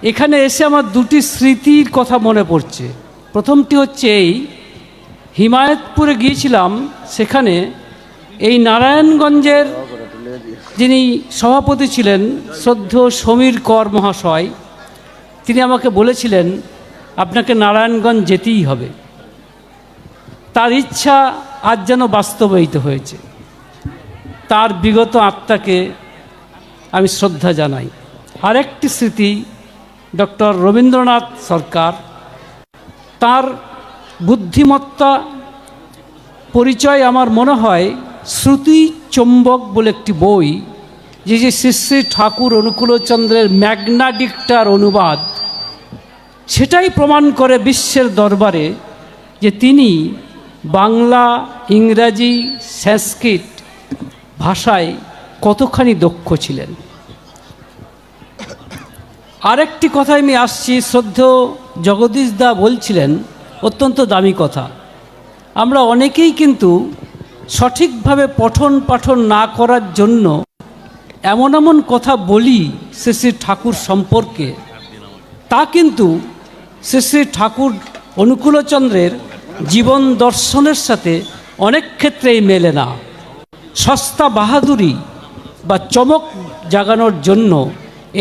এখানে এসে আমার দুটি স্মৃতির কথা মনে পড়ছে। প্রথমটি হচ্ছে এই হিমায়তপুরে গিয়েছিলাম, সেখানে এই নারায়ণগঞ্জের যিনি সভাপতি ছিলেন শ্রদ্ধেয় সমীর কর মহাশয়, তিনি আমাকে বলেছিলেন আপনাকে নারায়ণগঞ্জ যেতেই হবে। তার ইচ্ছা আজ যেন বাস্তবায়িত হয়েছে। তার বিগত আত্মাকে আমি শ্রদ্ধা জানাই। আরেকটি স্মৃতি ডক্টর রবীন্দ্রনাথ সরকার, তার বুদ্ধিমত্তা পরিচয় আমার মনে হয় শ্রুতি চম্বক বলে একটি বই, যে শ্রী শ্রী ঠাকুর অনুকূলচন্দ্রের ম্যাগনা ডিক্টার অনুবাদ, সেটাই প্রমাণ করে বিশ্বের দরবারে যে তিনি বাংলা, ইংরাজি, সংস্কৃত ভাষায় কতখানি দক্ষ ছিলেন। আরেকটি কথায় আমি আসছি, শ্রদ্ধেয় জগদীশ দা বলছিলেন অত্যন্ত দামি কথা। আমরা অনেকেই কিন্তু সঠিকভাবে পঠন পাঠন না করার জন্য এমন এমন কথা বলি শ্রী শ্রী ঠাকুর সম্পর্কে, তা কিন্তু শ্রী শ্রী ঠাকুর অনুকূলচন্দ্রের জীবন দর্শনের সাথে অনেক ক্ষেত্রেই মেলে না। সস্তা বাহাদুরি বা চমক জাগানোর জন্য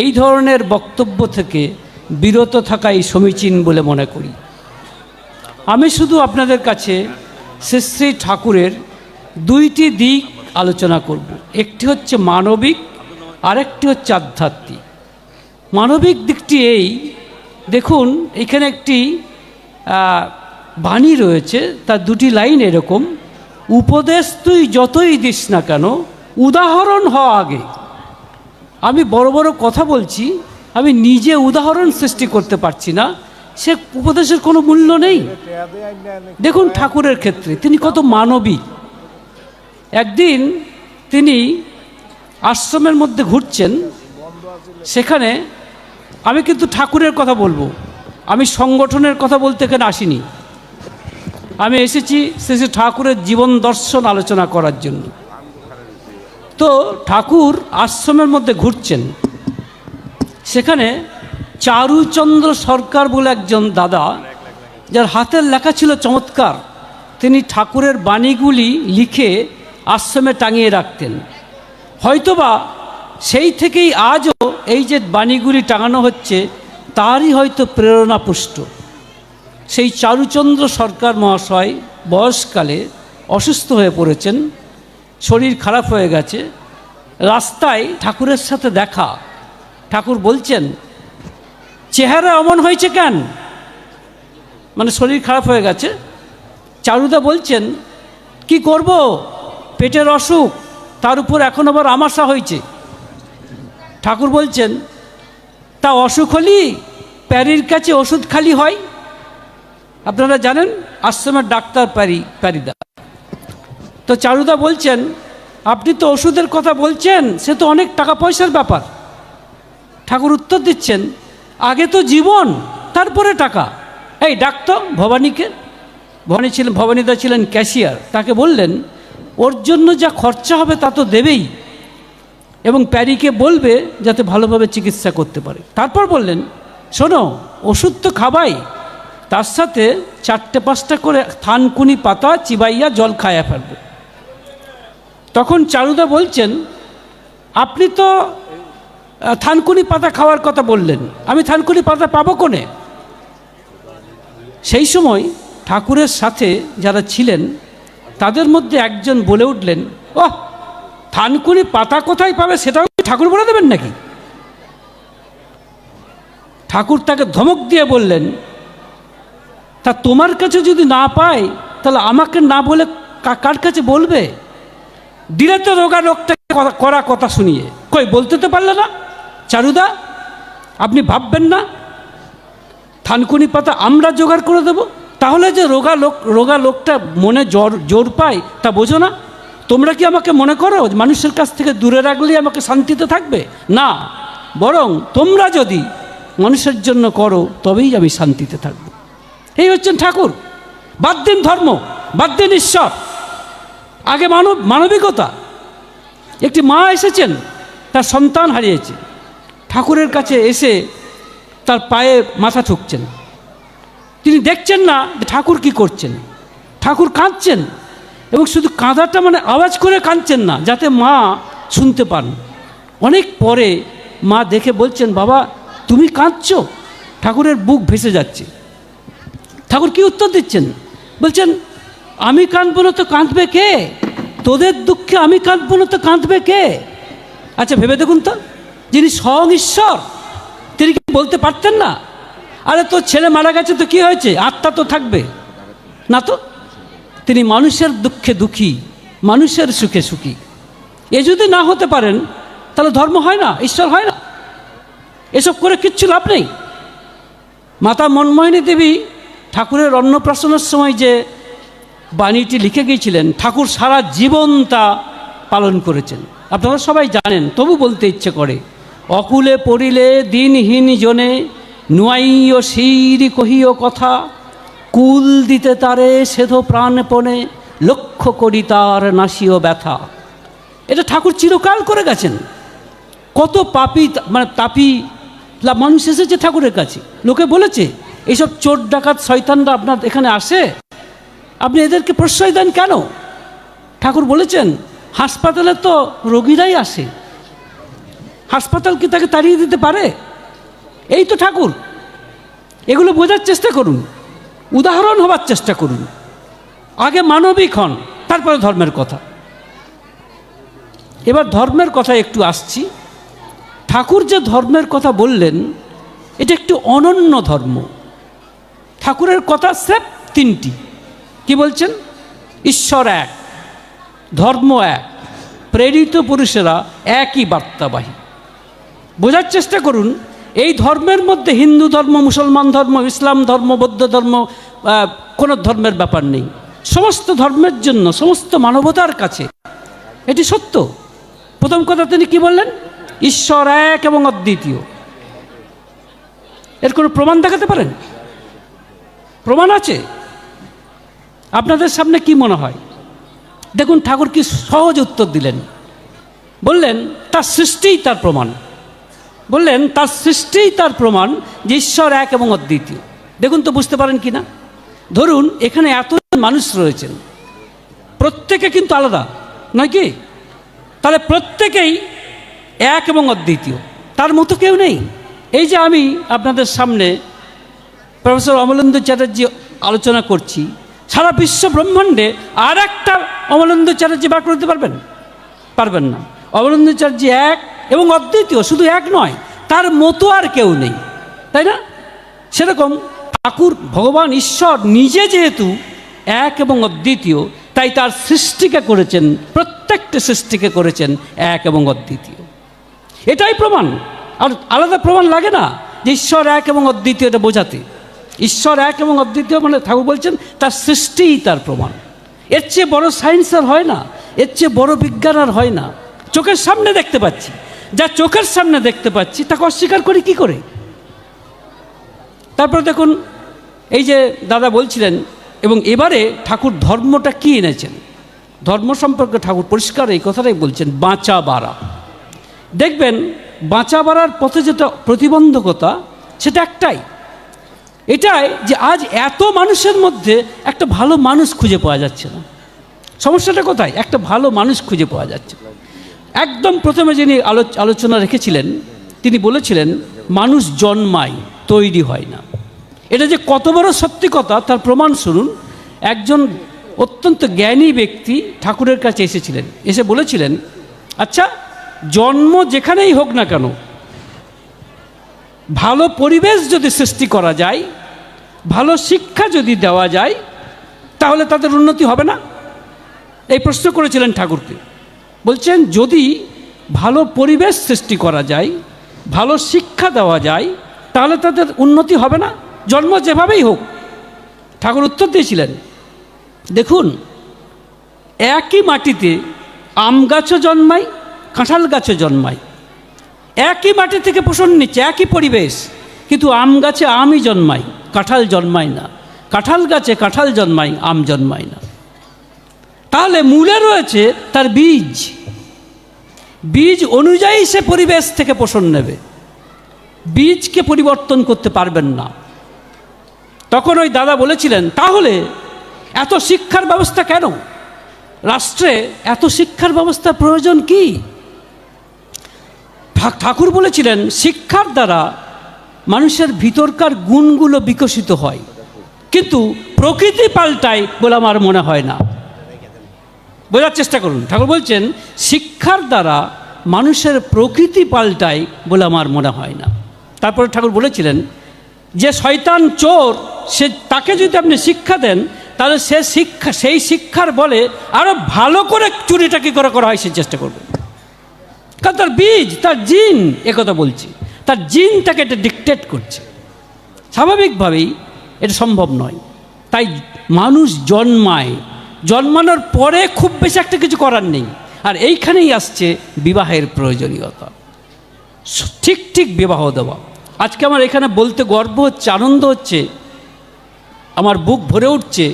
এই ধরনের বক্তব্য থেকে বিরত থাকাই সমীচীন বলে মনে করি। আমি শুধু আপনাদের কাছে শ্রী শ্রী ঠাকুরের দুইটি দিক আলোচনা করব। একটি হচ্ছে মানবিক, আরেকটি হচ্ছে আধ্যাত্মিক। মানবিক দিকটি এই, দেখুন এখানে একটি বাণী রয়েছে, তার দুটি লাইন এরকম: উপদেশ তুই যতই দিস না কেন, উদাহরণ হ আগে। আমি বড় বড় কথা বলছি, আমি নিজে উদাহরণ সৃষ্টি করতে পারছি না, সে উপদেশের কোনো মূল্য নেই। দেখুন ঠাকুরের ক্ষেত্রে তিনি কত মানবিক। একদিন তিনি আশ্রমের মধ্যে ঘুরছেন, সেখানে আমি কিন্তু ঠাকুরের কথা বলবো, আমি সংগঠনের কথা বলতে এখানে আসিনি। আমি এসেছি শ্রী শ্রী ঠাকুরের জীবন দর্শন আলোচনা করার জন্য। তো ঠাকুর আশ্রমের মধ্যে ঘুরছেন, সেখানে চারুচন্দ্র সরকার বলে একজন দাদা, যার হাতের লেখা ছিল চমৎকার, তিনি ঠাকুরের বাণীগুলি লিখে আশ্রমে টাঙিয়ে রাখতেন। হয়তোবা সেই থেকেই আজও এই যে বাণীগুলি টাঙানো হচ্ছে তারই হয়তো প্রেরণাপুষ্ট। সেই চারুচন্দ্র সরকার মহাশয় বয়সকালে অসুস্থ হয়ে পড়েছেন, শরীর খারাপ হয়ে গেছে। রাস্তায় ঠাকুরের সাথে দেখা, ঠাকুর বলছেন চেহারা অমন হয়েছে কেন, মানে শরীর খারাপ হয়ে গেছে। চারুদা বলছেন কি করব, পেটের অসুখ, তার উপর এখন আবার আমাশা হয়েছে। ঠাকুর বলছেন তা অসুখ হলি প্যারির কাছে ওষুধ খালি হয়। আপনারা জানেন আশ্রমের ডাক্তার প্যারিদা। তো চারুদা বলছেন আপনি তো ওষুধের কথা বলছেন, সে তো অনেক টাকা পয়সার ব্যাপার। ঠাকুর উত্তর দিচ্ছেন আগে তো জীবন, তারপরে টাকা। এই ডাক্তার ভবানীকে, ভবানীদা ছিলেন ক্যাশিয়ার, তাকে বললেন ওর জন্য যা খরচা হবে তা তো দেবেই, এবং প্যারিকে বলবে যাতে ভালোভাবে চিকিৎসা করতে পারে। তারপর বললেন শোনো ওষুধ তো খাবাই, তার সাথে 4-5টা করে থানকুনি পাতা চিবাইয়া জল খাইয়া ফেলবে। তখন চারুদা বলছেন আপনি তো থানকুনি পাতা খাওয়ার কথা বললেন, আমি থানকুনি পাতা পাবো কোনে? সেই সময় ঠাকুরের সাথে যারা ছিলেন তাদের মধ্যে একজন বলে উঠলেন ও থানকুনি পাতা কোথায় পাবে সেটাও ঠাকুর বলে দেবেন নাকি? ঠাকুর তাকে ধমক দিয়ে বললেন তা তোমার কাছে যদি না পায় তাহলে আমাকে না বলে কার কাছে বলবে? দিলে তো রোগা লোকটাকে করা কথা শুনিয়ে, কই বলতে তো পারলে না? চারুদা আপনি ভাববেন না থানকুনি পাতা আমরা জোগাড় করে দেব? তাহলে যে রোগা লোকটা মনে জোর পায় তা বোঝো না? তোমরা কি আমাকে মনে করো মানুষের কাছ থেকে দূরে রাখলেই আমাকে শান্তিতে থাকবে? না, বরং তোমরা যদি মানুষের জন্য করো তবেই আমি শান্তিতে থাকব। এই হচ্ছেন ঠাকুর। বাদ দিন ধর্ম, বাদ দিন ঈশ্বর, আগে মানবিকতা। একটি মা এসেছেন, তার সন্তান হারিয়েছে, ঠাকুরের কাছে এসে তার পায়ে মাথা ঠুকছেন। তিনি দেখছেন না যে ঠাকুর কি করছেন। ঠাকুর কাঁদছেন, এবং শুধু কাঁদাটা মানে আওয়াজ করে কাঁদছেন না, যাতে মা শুনতে পান। অনেক পরে মা দেখে বলছেন, বাবা তুমি কাঁদছো? ঠাকুরের বুক ভেসে যাচ্ছে। ঠাকুর কি উত্তর দিচ্ছেন? বলছেন, আমি কাঁদবো না তো কাঁদবে কে? তোদের দুঃখে আমি কাঁদবো না তো কাঁদবে কে? আচ্ছা ভেবে দেখুন তো, যিনি স্বয়ং ঈশ্বর, তিনি কি বলতে পারতেন না, আরে তোর ছেলে মারা গেছে তো কি হয়েছে, আত্মা তো থাকবে না? তো তিনি মানুষের দুঃখে দুঃখী, মানুষের সুখে সুখী। এ যদি না হতে পারেন, তাহলে ধর্ম হয় না, ঈশ্বর হয় না। এসব করে কিচ্ছু লাভ নেই। মাতা মনমোহিনী দেবী ঠাকুরের অন্নপ্রাশনের সময় যে বাণীটি লিখে গিয়েছিলেন, ঠাকুর সারা জীবন তা পালন করেছেন। আপনারা সবাই জানেন, তবু বলতে ইচ্ছে করে, অকুলে পড়িলে দিনহীন জনে নুয়াইও শিরি কহিও কথা, কুল দিতে তারে সেধো প্রাণপণে লক্ষ্য করি তার নাসিও ব্যথা। এটা ঠাকুর চিরকাল করে গেছেন। কত পাপী মানে তাপী মানুষ এসেছে ঠাকুরের কাছে, লোকে বলেছে এইসব চোর ডাকাত শয়তানরা আপনার এখানে আসে, আপনি এদেরকে প্রশ্রয় দেন কেন? ঠাকুর বলেছেন, হাসপাতালে তো রোগীরাই আসে, হাসপাতাল কি তাকে তাড়িয়ে দিতে পারে? এই তো ঠাকুর। এগুলো বোঝার চেষ্টা করুন, উদাহরণ হবার চেষ্টা করুন। আগে মানবিক হন, তারপরে ধর্মের কথা। এবার ধর্মের কথা একটু আসছি। ঠাকুর যে ধর্মের কথা বললেন, এটা একটু অনন্য ধর্ম। ঠাকুরের কথা স্রেফ তিনটি। কি বলছেন? ঈশ্বর এক, ধর্ম এক, প্রেরিত পুরুষেরা একই বার্তাবাহী। বোঝার চেষ্টা করুন, এই ধর্মের মধ্যে হিন্দু ধর্ম, মুসলমান ধর্ম, ইসলাম ধর্ম, বৌদ্ধ ধর্ম, কোনো ধর্মের ব্যাপার নেই। সমস্ত ধর্মের জন্য, সমস্ত মানবতার কাছে এটি সত্য। প্রথম কথা তিনি কি বললেন? ঈশ্বর এক এবং অদ্বিতীয়। এর কোনো প্রমাণ দেখাতে পারেন? প্রমাণ আছে? আপনাদের সামনে কি মনে হয়? দেখুন ঠাকুর কি সহজ উত্তর দিলেন। বললেন তার সৃষ্টিই তার প্রমাণ। বললেন তার সৃষ্টিই তার প্রমাণ যে ঈশ্বর এক এবং অদ্বিতীয়। দেখুন তো বুঝতে পারেন কি না? ধরুন এখানে এতজন মানুষ রয়েছেন, প্রত্যেকে কিন্তু আলাদা, নয় কি? তাহলে প্রত্যেকেই এক এবং অদ্বিতীয়, তার মতো কেউ নেই। এই যে আমি আপনাদের সামনে প্রফেসর অমলেন্দু চ্যাটার্জি আলোচনা করছি, সারা বিশ্ব ব্রহ্মাণ্ডে আর একটা অমলেন্দু চ্যাটার্জি বার করতে পারবেন? পারবেন না। অমলেন্দু চ্যাটার্জি এক এবং অদ্বিতীয়, শুধু এক নয়, তার মতো আর কেউ নেই, তাই না? সেরকম ঠাকুর ভগবান ঈশ্বর নিজে যেহেতু এক এবং অদ্বিতীয়, তাই তার সৃষ্টিকে করেছেন, প্রত্যেকটা সৃষ্টিকে করেছেন এক এবং অদ্বিতীয়। এটাই প্রমাণ, আর আলাদা প্রমাণ লাগে না যে ঈশ্বর এক এবং অদ্বিতীয় এটা বোঝাতে। ঈশ্বর এক এবং অদ্বিতীয় মানে ঠাকুর বলছেন তার সৃষ্টিই তার প্রমাণ। এর চেয়ে বড় সায়েন্স আর হয় না, এর চেয়ে বড় বিজ্ঞান আর হয় না। চোখের সামনে দেখতে পাচ্ছি, যা চোখের সামনে দেখতে পাচ্ছি তাকে অস্বীকার করি কি করে? তারপর দেখুন এই যে দাদা বলছিলেন, এবং এবারে ঠাকুর ধর্মটা কি এনেছেন, ধর্ম সম্পর্কে ঠাকুর পরিষ্কার এই কথাটাই বলছেন, বাঁচা বাড়া। দেখবেন বাঁচা বাড়ার পথে যেটা প্রতিবন্ধকতা, সেটা একটাই, এটাই যে আজ এত মানুষের মধ্যে একটা ভালো মানুষ খুঁজে পাওয়া যাচ্ছে না। সমস্যাটা কোথায়? একটা ভালো মানুষ খুঁজে পাওয়া যাচ্ছে না। একদম প্রথমে যিনি আলোচনা রেখেছিলেন, তিনি বলেছিলেন মানুষ জন্মায়, তৈরি হয় না। এটা যে কত বড় সত্যি কথা তার প্রমাণ শুনুন। একজন অত্যন্ত জ্ঞানী ব্যক্তি ঠাকুরের কাছে এসেছিলেন, এসে বলেছিলেন, আচ্ছা জন্ম যেখানেই হোক না কেন, ভালো পরিবেশ যদি সৃষ্টি করা যায়, ভালো শিক্ষা যদি দেওয়া যায়, তাহলে তাদের উন্নতি হবে না? এই প্রশ্ন করেছিলেন ঠাকুরকে। বলছেন যদি ভালো পরিবেশ সৃষ্টি করা যায়, ভালো শিক্ষা দেওয়া যায়, তাহলে তাদের উন্নতি হবে না, জন্ম যেভাবেই হোক? ঠাকুর উত্তর দিয়েছিলেন, দেখুন একই মাটিতে আম গাছও জন্মায়, কাঁঠাল গাছও জন্মায়, একই মাটি থেকে পোষণ নিচ্ছে, একই পরিবেশ, কিন্তু আম গাছে আমই জন্মায়, কাঁঠাল জন্মায় না, কাঁঠাল গাছে কাঁঠাল জন্মায়, আম জন্মায় না। তাহলে মূলে রয়েছে তার বীজ, বীজ অনুযায়ী সে পরিবেশ থেকে পোষণ নেবে। বীজকে পরিবর্তন করতে পারবেন না। তখন ওই দাদা বলেছিলেন, তাহলে এত শিক্ষার ব্যবস্থা কেন? রাষ্ট্রে এত শিক্ষার ব্যবস্থার প্রয়োজন কি? ঠাকুর বলেছিলেন, শিক্ষার দ্বারা মানুষের ভিতরকার গুণগুলো বিকশিত হয়, কিন্তু প্রকৃতি পাল্টায় বলে আমার মনে হয় না। বোঝার চেষ্টা করুন, ঠাকুর বলছেন শিক্ষার দ্বারা মানুষের প্রকৃতি পাল্টায় বলে আমার মনে হয় না। তারপরে ঠাকুর বলেছিলেন যে শয়তান চোর, সে তাকে যদি আপনি শিক্ষা দেন, তাহলে সেই শিক্ষার বলে আরো ভালো করে চুরিটা কি করে করা হয় সে চেষ্টা করবে। কারণ তার বীজ, তার জিন, একথা বলছি, তার জিন তাকে এটা ডিকটেট করছে। স্বাভাবিকভাবেই এটা সম্ভব নয়। তাই মানুষ জন্মানোর পরে খুব বেশি একটা কিছু করার নেই। আর এইখানেই আসছে বিবাহের প্রয়োজনীয়তা। ঠিক বিবাহ দেওয়া। আজকে আমার এখানে বলতে গর্ব হচ্ছে, আনন্দ হচ্ছে, আমার বুক ভরে উঠছে।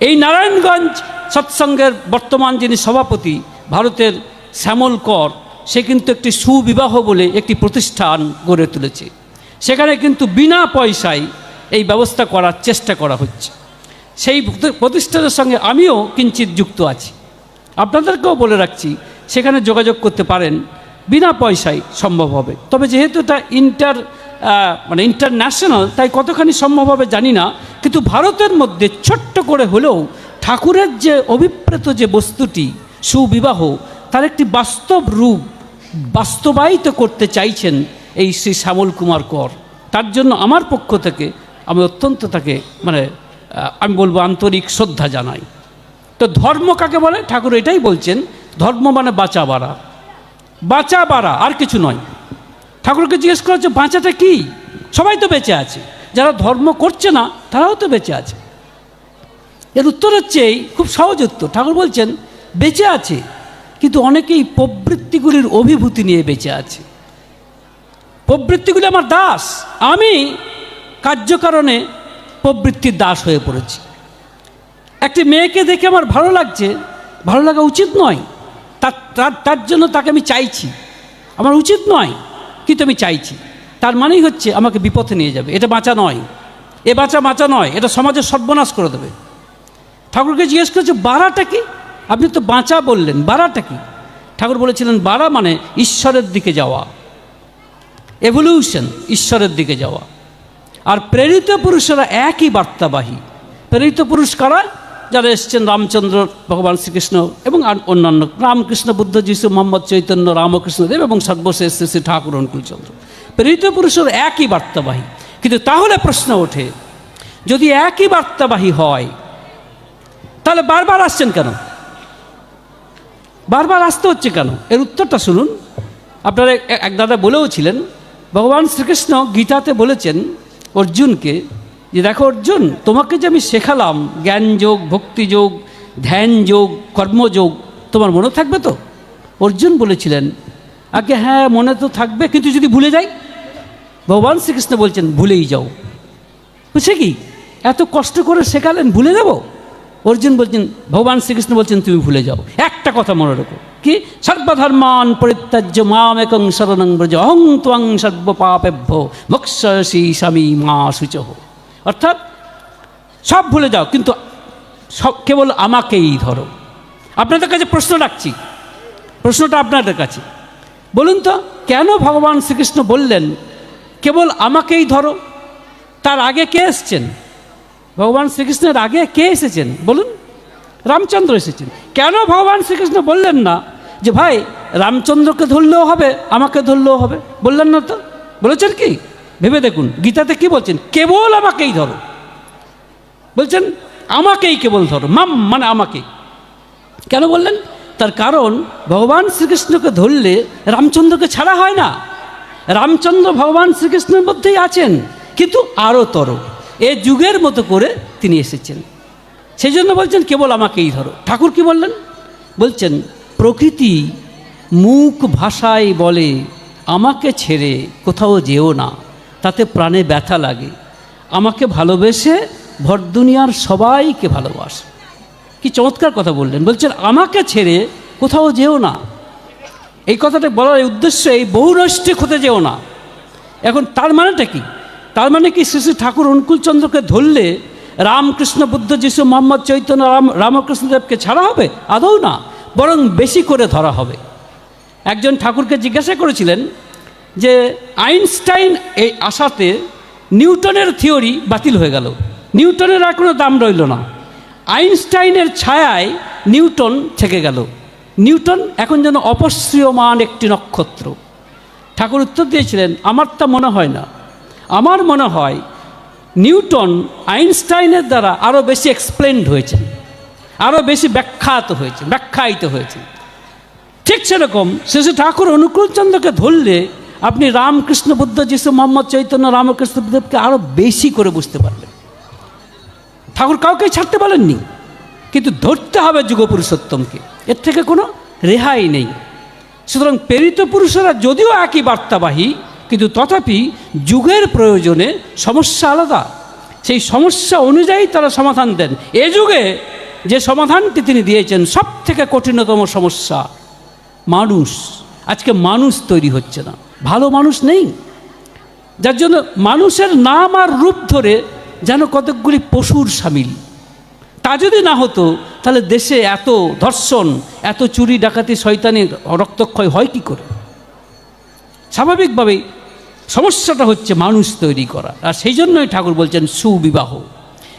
এই নারায়ণগঞ্জ সৎসঙ্গের বর্তমান যিনি সভাপতি ভারতের শ্যামল কর, সে কিন্তু একটি সুবিবাহ বলে একটি প্রতিষ্ঠান গড়ে তুলেছে। সেখানে কিন্তু বিনা পয়সায় এই ব্যবস্থা করার চেষ্টা করা হচ্ছে। সেই প্রতিষ্ঠানের সঙ্গে আমিও কিঞ্চিত যুক্ত আছি। আপনাদেরকেও বলে রাখছি, সেখানে যোগাযোগ করতে পারেন, বিনা পয়সায় সম্ভব হবে। তবে যেহেতু এটা ইন্টারন্যাশনাল, তাই কতখানি সম্ভব হবে জানি না। কিন্তু ভারতের মধ্যে ছোট্ট করে হলেও ঠাকুরের যে অভিপ্রেত যে বস্তুটি সুবিবাহ, তার একটি বাস্তব রূপ বাস্তবায়িত করতে চাইছেন এই শ্রী শ্যামল কুমার কর। তার জন্য আমার পক্ষ থেকে আমি অত্যন্ত তাকে আমি বলবো আন্তরিক শ্রদ্ধা জানাই। তো ধর্ম কাকে বলে? ঠাকুর এটাই বলছেন, ধর্ম মানে বাঁচা বাড়া, আর কিছু নয়। ঠাকুরকে জিজ্ঞেস করা হচ্ছে বাঁচাটা কি? সবাই তো বেঁচে আছে, যারা ধর্ম করছে না তারাও তো বেঁচে আছে। এর উত্তর হচ্ছে খুব সহজ উত্তর। ঠাকুর বলছেন বেঁচে আছে, কিন্তু অনেকেই প্রবৃত্তিগুলির অভিভূতি নিয়ে বেঁচে আছে। প্রবৃত্তিগুলি আমার দাস, আমি কার্যকারণে প্রবৃত্তির দাস হয়ে পড়েছি। একটি মেয়েকে দেখে আমার ভালো লাগছে, ভালো লাগা উচিত নয়, তার জন্য তাকে আমি চাইছি, আমার উচিত নয়, কিন্তু আমি চাইছি। তার মানেই হচ্ছে আমাকে বিপথে নিয়ে যাবে। এটা বাঁচা নয়, বাঁচা নয়, এটা সমাজের সর্বনাশ করে দেবে। ঠাকুরকে জিজ্ঞেস করেছে বাড়াটা কি? আপনি তো বাঁচা বললেন, বাড়াটা কি? ঠাকুর বলেছিলেন বাড়া মানে ঈশ্বরের দিকে যাওয়া, এভলিউশন, ঈশ্বরের দিকে যাওয়া। আর প্রেরিত পুরুষেরা একই বার্তাবাহী। প্রেরিত পুরুষ কারা? যারা এসছেন রামচন্দ্র, ভগবান শ্রীকৃষ্ণ এবং অন্যান্য, রামকৃষ্ণ, বুদ্ধ, যিশু, মোহাম্মদ, চৈতন্য, রামকৃষ্ণদেব এবং সর্বশেষ শ্রী ঠাকুর অনুকূলচন্দ্র। প্রেরিত পুরুষের একই বার্তাবাহী। কিন্তু তাহলে প্রশ্ন ওঠে, যদি একই বার্তাবাহী হয় তাহলে বারবার আসছেন কেন? বারবার আসতে হচ্ছে কেন? এর উত্তরটা শুনুন। আপনারা এক দাদা বলেও ছিলেন, ভগবান শ্রীকৃষ্ণ গীতাতে বলেছেন অর্জুনকে যে দেখো অর্জুন, তোমাকে যে আমি শেখালাম জ্ঞান যোগ, ভক্তি যোগ, ধ্যান যোগ, কর্মযোগ, তোমার মনে থাকবে তো? অর্জুন বলেছিলেন আগে হ্যাঁ মনে তো থাকবে, কিন্তু যদি ভুলে যাই? ভগবান শ্রীকৃষ্ণ বলছেন ভুলেই যাও। বুঝছে কি? এত কষ্ট করে শেখালেন, ভুলে যাব? অর্জুন বলছেন, ভগবান শ্রীকৃষ্ণ বলছেন তুমি ভুলে যাও। একটা কথা মনে রাখো, কি? সর্বধর্মান পরিত্যাজ্য মামেকং শরণং ব্রজ অহং ত্বং সর্বপাপেভ্যো মোক্ষয়সি স্বামী মা শুচহ। অর্থাৎ সব ভুলে যাও, কিন্তু কেবল আমাকেই ধরো। আপনাদের কাছে প্রশ্ন রাখছি, প্রশ্নটা আপনাদের কাছে, বলুন তো কেন ভগবান শ্রীকৃষ্ণ বললেন কেবল আমাকেই ধরো? তার আগে কে এসছেন? ভগবান শ্রীকৃষ্ণের আগে কে এসেছেন বলুন? রামচন্দ্র এসেছেন। কেন ভগবান শ্রীকৃষ্ণ বললেন না যে ভাই রামচন্দ্রকে ধরলেও হবে, আমাকে ধরলেও হবে? বললেন না তো। বলেছেন কি? ভেবে দেখুন গীতাতে কি বলছেন, কেবল আমাকেই ধরো বলছেন, আমাকেই কেবল ধরো, মাম মানে আমাকে। কেন বললেন? তার কারণ ভগবান শ্রীকৃষ্ণকে ধরলে রামচন্দ্রকে ছাড়া হয় না। রামচন্দ্র ভগবান শ্রীকৃষ্ণের মধ্যেই আছেন, কিন্তু আরও তর, এ যুগের মতো করে তিনি এসেছেন। সেই জন্য বলছেন কেবল আমাকেই ধরো। ঠাকুর কি বললেন? বলছেন প্রকৃতি মুখ ভাষায় বলে আমাকে ছেড়ে কোথাও যেও না, তাতে প্রাণে ব্যথা লাগে। আমাকে ভালোবেসে ভর দুনিয়ার সবাইকে ভালোবাসে। কি চমৎকার কথা বললেন। বলছেন আমাকে ছেড়ে কোথাও যেও না। এই কথাটা বলার উদ্দেশ্য এই বহুনৈষ্ঠিক হতে যেও না। এখন তার মানেটা কি? তার মানে কি শ্রী শ্রী ঠাকুর অনুকূলচন্দ্রকে ধরলে রামকৃষ্ণ, বুদ্ধ, যিশু, মোহাম্মদ, চৈতন্য, রামকৃষ্ণদেবকে ছাড়া হবে? আদৌ না, বরং বেশি করে ধরা হবে। একজন ঠাকুরকে জিজ্ঞাসা করেছিলেন যে আইনস্টাইন এই আসাতে নিউটনের থিওরি বাতিল হয়ে গেল, নিউটনের আর কোনো দাম রইল না, আইনস্টাইনের ছায়ায় নিউটন থেকে গেল, নিউটন এখন যেন অপসৃয়মান একটি নক্ষত্র। ঠাকুর উত্তর দিয়েছিলেন, আমার তা মনে হয় না, আমার মনে হয় নিউটন আইনস্টাইনের দ্বারা আরও বেশি এক্সপ্লেন্ড হয়েছে, আরও বেশি ব্যাখ্যায়িত হয়েছে। ঠিক সেরকম শ্রী শ্রী ঠাকুর অনুকূলচন্দ্রকে ধরলে আপনি রামকৃষ্ণ, বুদ্ধ, যিশু, মোহাম্মদ, চৈতন্য, রামকৃষ্ণদেবকে আরও বেশি করে বুঝতে পারবেন। ঠাকুর কাউকে ছাড়তে বলেননি, কিন্তু ধরতে হবে যুগপুরুষোত্তমকে, এর থেকে কোনো রেহাই নেই। সুতরাং প্রেরিত পুরুষেরা যদিও একই বার্তাবাহী, কিন্তু তথাপি যুগের প্রয়োজনে সমস্যা আলাদা, সেই সমস্যা অনুযায়ী তারা সমাধান দেন। এ যুগে যে সমাধানটি তিনি দিয়েছেন সব থেকে কঠিনতম সমস্যা মানুষ। আজকে মানুষ তৈরি হচ্ছে না, ভালো মানুষ নেই, যার জন্য মানুষের নাম আর রূপ ধরে যেন কতকগুলি পশুর সামিল। তা যদি না হতো তাহলে দেশে এত ধর্ষণ, এত চুরি, ডাকাতি, শয়তানি, রক্তক্ষয় হয় কি করে? স্বাভাবিকভাবেই সমস্যাটা হচ্ছে মানুষ তৈরি করা। আর সেই জন্যই ঠাকুর বলছেন সুবিবাহ।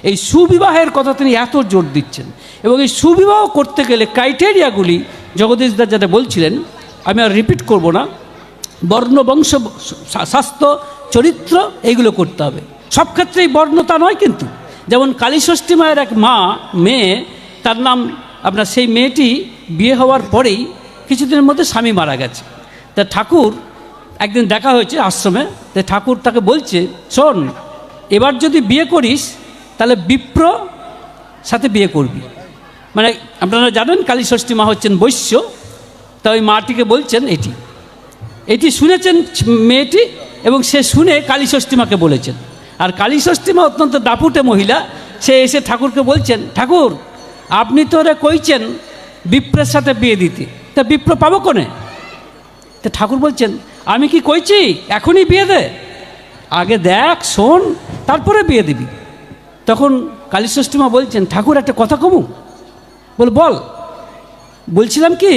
এই সুবিবাহের কথা তিনি এত জোর দিচ্ছেন, এবং এই সুবিবাহ করতে গেলে ক্রাইটেরিয়াগুলি জগদীশদা যেটা বলছিলেন আমি আর রিপিট করব না, বর্ণ, বংশ, স্বাস্থ্য, চরিত্র এইগুলো করতে হবে। সব ক্ষেত্রেই বর্ণতা নয় কিন্তু। যেমন কালীষষ্ঠী মায়ের এক মেয়ে, তার নাম আপনার, সেই মেয়েটি বিয়ে হওয়ার পরেই কিছুদিনের মধ্যে স্বামী মারা গেছে। তা ঠাকুর একদিন দেখা হয়েছে আশ্রমে, তা ঠাকুর তাকে বলছে, শোন, এবার যদি বিয়ে করিস তাহলে বিপ্র সাথে বিয়ে করবি। মানে আপনারা জানেন কালীষষ্ঠী মা হচ্ছেন বৈশ্য, তা ওই মাটিকে বলছেন এটি শুনেছেন মেয়েটি, এবং সে শুনে কালীষষ্ঠী মাকে বলেছেন। আর কালীষষ্ঠী মা অত্যন্ত দাপুটে মহিলা, সে এসে ঠাকুরকে বলছেন, ঠাকুর আপনি তো ওরা কইছেন বিপ্রের সাথে বিয়ে দিতে, তা বিপ্র পাবো কোনে? তা ঠাকুর বলছেন, আমি কি কইছি এখনই বিয়ে দে, আগে দেখ, শোন, তারপরে বিয়ে দিবি। তখন কালীষষ্ঠী মা বলছেন, ঠাকুর একটা কথা কমু? বল। বলছিলাম কি,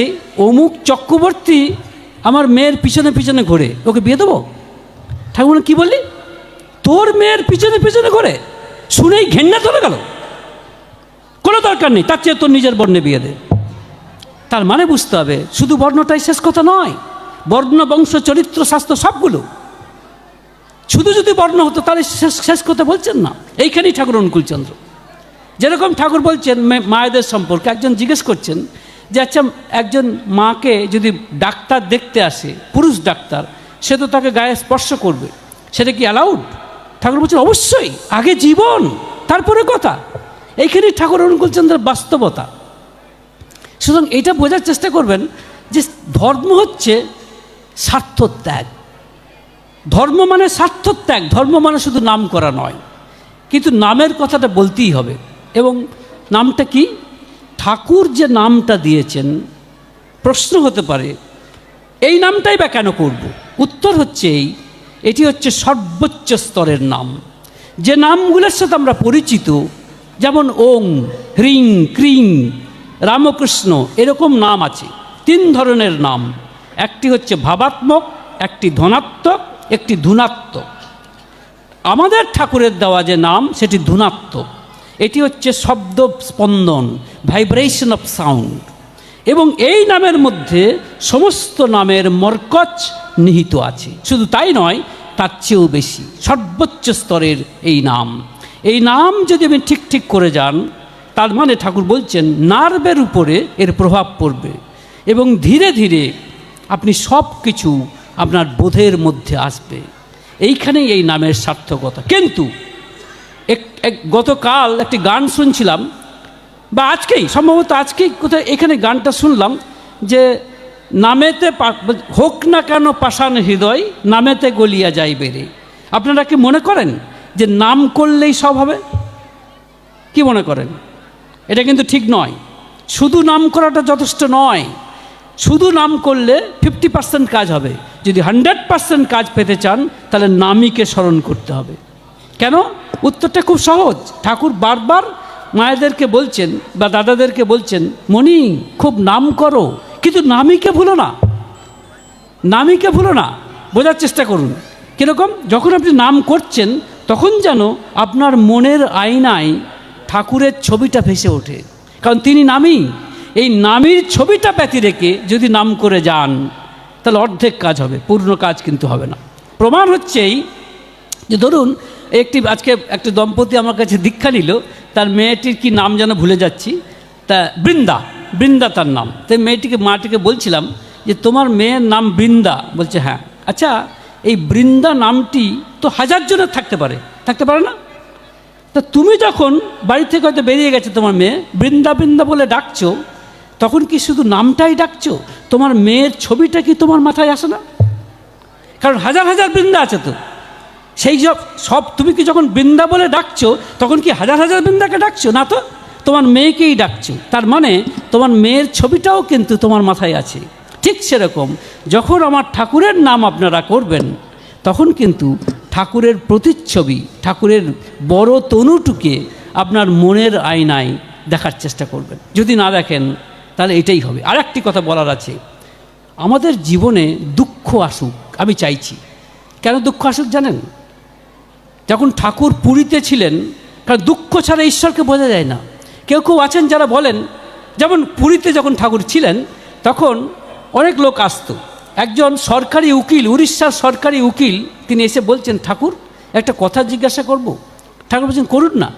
অমুক চক্রবর্তী আমার মেয়ের পিছনে পিছনে ঘোরে, ওকে বিয়ে দেবো। ঠাকুর কি বললি? তোর মেয়ের পিছনে পিছনে ঘোরে? শুনেই ঘেন্না চলে গেল, কোনো দরকার নেই, তার চেয়ে তোর নিজের বর্ণে বিয়ে দে। তার মানে বুঝতে হবে শুধু বর্ণটাই শেষ কথা নয়, বর্ণ, বংশ, চরিত্র, স্বাস্থ্য সবগুলো। শুধু যদি বর্ণ হতো তাহলে শেষ কথা বলছেন না। এইখানেই ঠাকুর অনুকূলচন্দ্র, যেরকম ঠাকুর বলছেন মায়েদের সম্পর্কে। একজন জিজ্ঞেস করছেন যে আচ্ছা, একজন মাকে যদি ডাক্তার দেখতে আসে, পুরুষ ডাক্তার, সে তো তাকে গায়ে স্পর্শ করবে, সেটা কি অ্যালাউড? ঠাকুর বলছেন অবশ্যই, আগে জীবন তারপরে কথা। এইখানেই ঠাকুর অনুকূলচন্দ্রের বাস্তবতা। সুতরাং এটা বোঝার চেষ্টা করবেন যে ধর্ম হচ্ছে স্বার্থত্যাগ। ধর্ম মানে স্বার্থত্যাগ, ধর্ম মানে শুধু নাম করা নয়। কিন্তু নামের কথাটা বলতেই হবে। এবং নামটা কি? ঠাকুর যে নামটা দিয়েছেন, প্রশ্ন হতে পারে এই নামটাই বা কেন করব? উত্তর হচ্ছে এটি হচ্ছে সর্বোচ্চ স্তরের নাম। যে নামগুলোর সাথে আমরা পরিচিত, যেমন ওং, হ্রিং, ক্রিং, রামকৃষ্ণ, এরকম নাম আছে। 3 ধরনের নাম, একটি হচ্ছে ভাবাত্মক, একটি ধনাত্মক, একটি ধূনাত্মক। আমাদের ঠাকুরের দেওয়া যে নাম সেটি ধূনাত্মক। এটি হচ্ছে শব্দ স্পন্দন, ভাইব্রেশন অফ সাউন্ড। এবং এই নামের মধ্যে সমস্ত নামের মরকজ নিহিত আছে। শুধু তাই নয়, তার চেয়েও বেশি সর্বোচ্চ স্তরের এই নাম। এই নাম যদি আপনি ঠিক করে যান, তার মানে ঠাকুর বলছেন নার্ভের উপরে এর প্রভাব পড়বে, এবং ধীরে ধীরে আপনি সব কিছু আপনার বোধের মধ্যে আসবে। এইখানেই এই নামের সার্থকতা। কিন্তু গতকাল একটি গান শুনছিলাম, বা আজকেই, সম্ভবত আজকেই কোথায় এখানে গানটা শুনলাম, যে নামেতে হোক না কেন পাষাণ হৃদয়, নামেতে গলিয়া যাই বেড়ে। আপনারা কি মনে করেন যে নাম করলেই সব হবে? কি মনে করেন? এটা কিন্তু ঠিক নয়। শুধু নাম করাটা যথেষ্ট নয়, শুধু নাম করলে 50% কাজ হবে, যদি 100% কাজ পেতে চান তাহলে নামীকে স্মরণ করতে হবে। কেন? উত্তরটা খুব সহজ। ঠাকুর বারবার মায়েদেরকে বলছেন বা দাদাদেরকে বলছেন, মণি খুব নাম করো, কিন্তু নামীকে ভুলো না, নামীকে ভুলো না। বোঝার চেষ্টা করুন কীরকম? যখন আপনি নাম করছেন তখন যেন আপনার মনের আয়নায় ঠাকুরের ছবিটা ভেসে ওঠে, কারণ তিনি নামী। এই নামীর ছবিটা ব্যতি রেখে যদি নাম করে যান তাহলে অর্ধেক কাজ হবে, পূর্ণ কাজ কিন্তু হবে না। প্রমাণ হচ্ছে এই যে ধরুন আজকে একটা দম্পতি আমার কাছে দীক্ষা নিল, তার মেয়েটির কি নাম যেন ভুলে যাচ্ছি, তা বৃন্দা তার নাম। তাই মাটিকে বলছিলাম যে তোমার মেয়ের নাম বৃন্দা। বলছে হ্যাঁ। আচ্ছা, এই বৃন্দা নামটি তো 1000 জনের থাকতে পারে না? তা তুমি যখন বাড়ি থেকে হয়তো বেরিয়ে গেছে তোমার মেয়ে, বৃন্দা বৃন্দা বলে ডাকছো, তখন কি শুধু নামটাই ডাকছো? তোমার মেয়ের ছবিটা কি তোমার মাথায় আসে না? কারণ হাজার হাজার বৃন্দা আছে তো, সেই সব তুমি কি যখন বৃন্দা বলে ডাকছো তখন কি হাজার হাজার বৃন্দাকে ডাকছো না, তো তোমার মেয়েকেই ডাকছো। তার মানে তোমার মেয়ের ছবিটাও কিন্তু তোমার মাথায় আছে। ঠিক সেরকম যখন আমার ঠাকুরের নাম আপনারা করবেন তখন কিন্তু ঠাকুরের প্রতিচ্ছবি, ঠাকুরের বড় তনুটুকে আপনার মনের আয়নায় দেখার চেষ্টা করবেন। যদি না দেখেন তাহলে এটাই হবে। আর একটি কথা বলার আছে, আমাদের জীবনে দুঃখ আসুক আমি চাইছি। কেন দুঃখ আসুক জানেন? যখন ঠাকুর পুরীতে ছিলেন, কারণ দুঃখ ছাড়া ঈশ্বরকে বোঝা যায় না। কেউ আছেন যারা বলেন, যেমন পুরীতে যখন ঠাকুর ছিলেন তখন অনেক লোক আসতো। একজন সরকারি উকিল, উড়িষ্যার সরকারি উকিল, তিনি এসে বলছেন, ঠাকুর একটা কথা জিজ্ঞাসা করব। ঠাকুর বলছেন করুন না।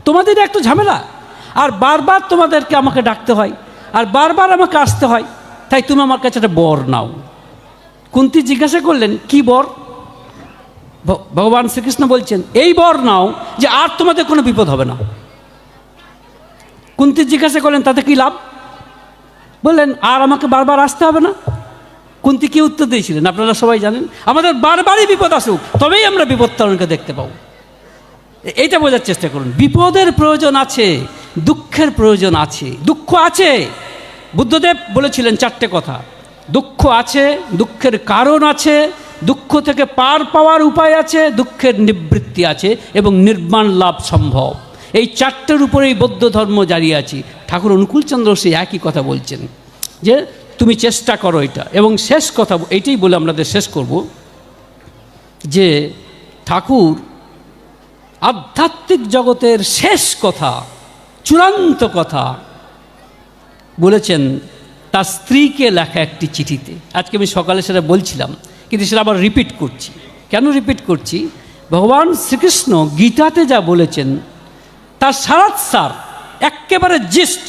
তোমাদের একটু ঝামেলা, আর বারবার তোমাদেরকে আমাকে ডাকতে হয়, আর বারবার আমাকে আসতে হয়, তাই তুমি আমার কাছে একটা বর নাও। কুন্তী জিজ্ঞাসা করলেন কি বর? ভগবান শ্রীকৃষ্ণ বলছেন এই বর নাও যে আর তোমাদের কোনো বিপদ হবে না। কুন্তী জিজ্ঞাসা করলেন তাতে কি লাভ? বললেন আর আমাকে বারবার আসতে হবে না। কুন্তী কি উত্তর দিয়েছিলেন আপনারা সবাই জানেন, আমাদের বারবারই বিপদ আসুক তবেই আমরা বিপদ তারণকে দেখতে পাবো। এইটা বোঝার চেষ্টা করুন। বিপদের প্রয়োজন আছে, দুঃখের প্রয়োজন আছে। দুঃখ আছে, বুদ্ধদেব বলেছিলেন 4টে কথা। দুঃখ আছে, দুঃখের কারণ আছে, দুঃখ থেকে পার পাওয়ার উপায় আছে, দুঃখের নিবৃত্তি আছে এবং নির্বাণ লাভ সম্ভব। এই 4টের উপরেই বৌদ্ধ ধর্ম জারি আছে। ঠাকুর অনুকূলচন্দ্র সেই একই কথা বলছেন যে তুমি চেষ্টা করো এটা। এবং শেষ কথা এইটাই বলে আমাদের শেষ করব যে ঠাকুর আধ্যাত্মিক জগতের শেষ কথা, চূড়ান্ত কথা বলেছেন তার স্ত্রীকে লেখা একটি চিঠিতে। আজকে আমি সকালে সেটা বলছিলাম, কিন্তু সেটা আবার রিপিট করছি। কেন রিপিট করছি? ভগবান শ্রীকৃষ্ণ গীতাতে যা বলেছেন তার সারাৎসার, একেবারে জিস্ট,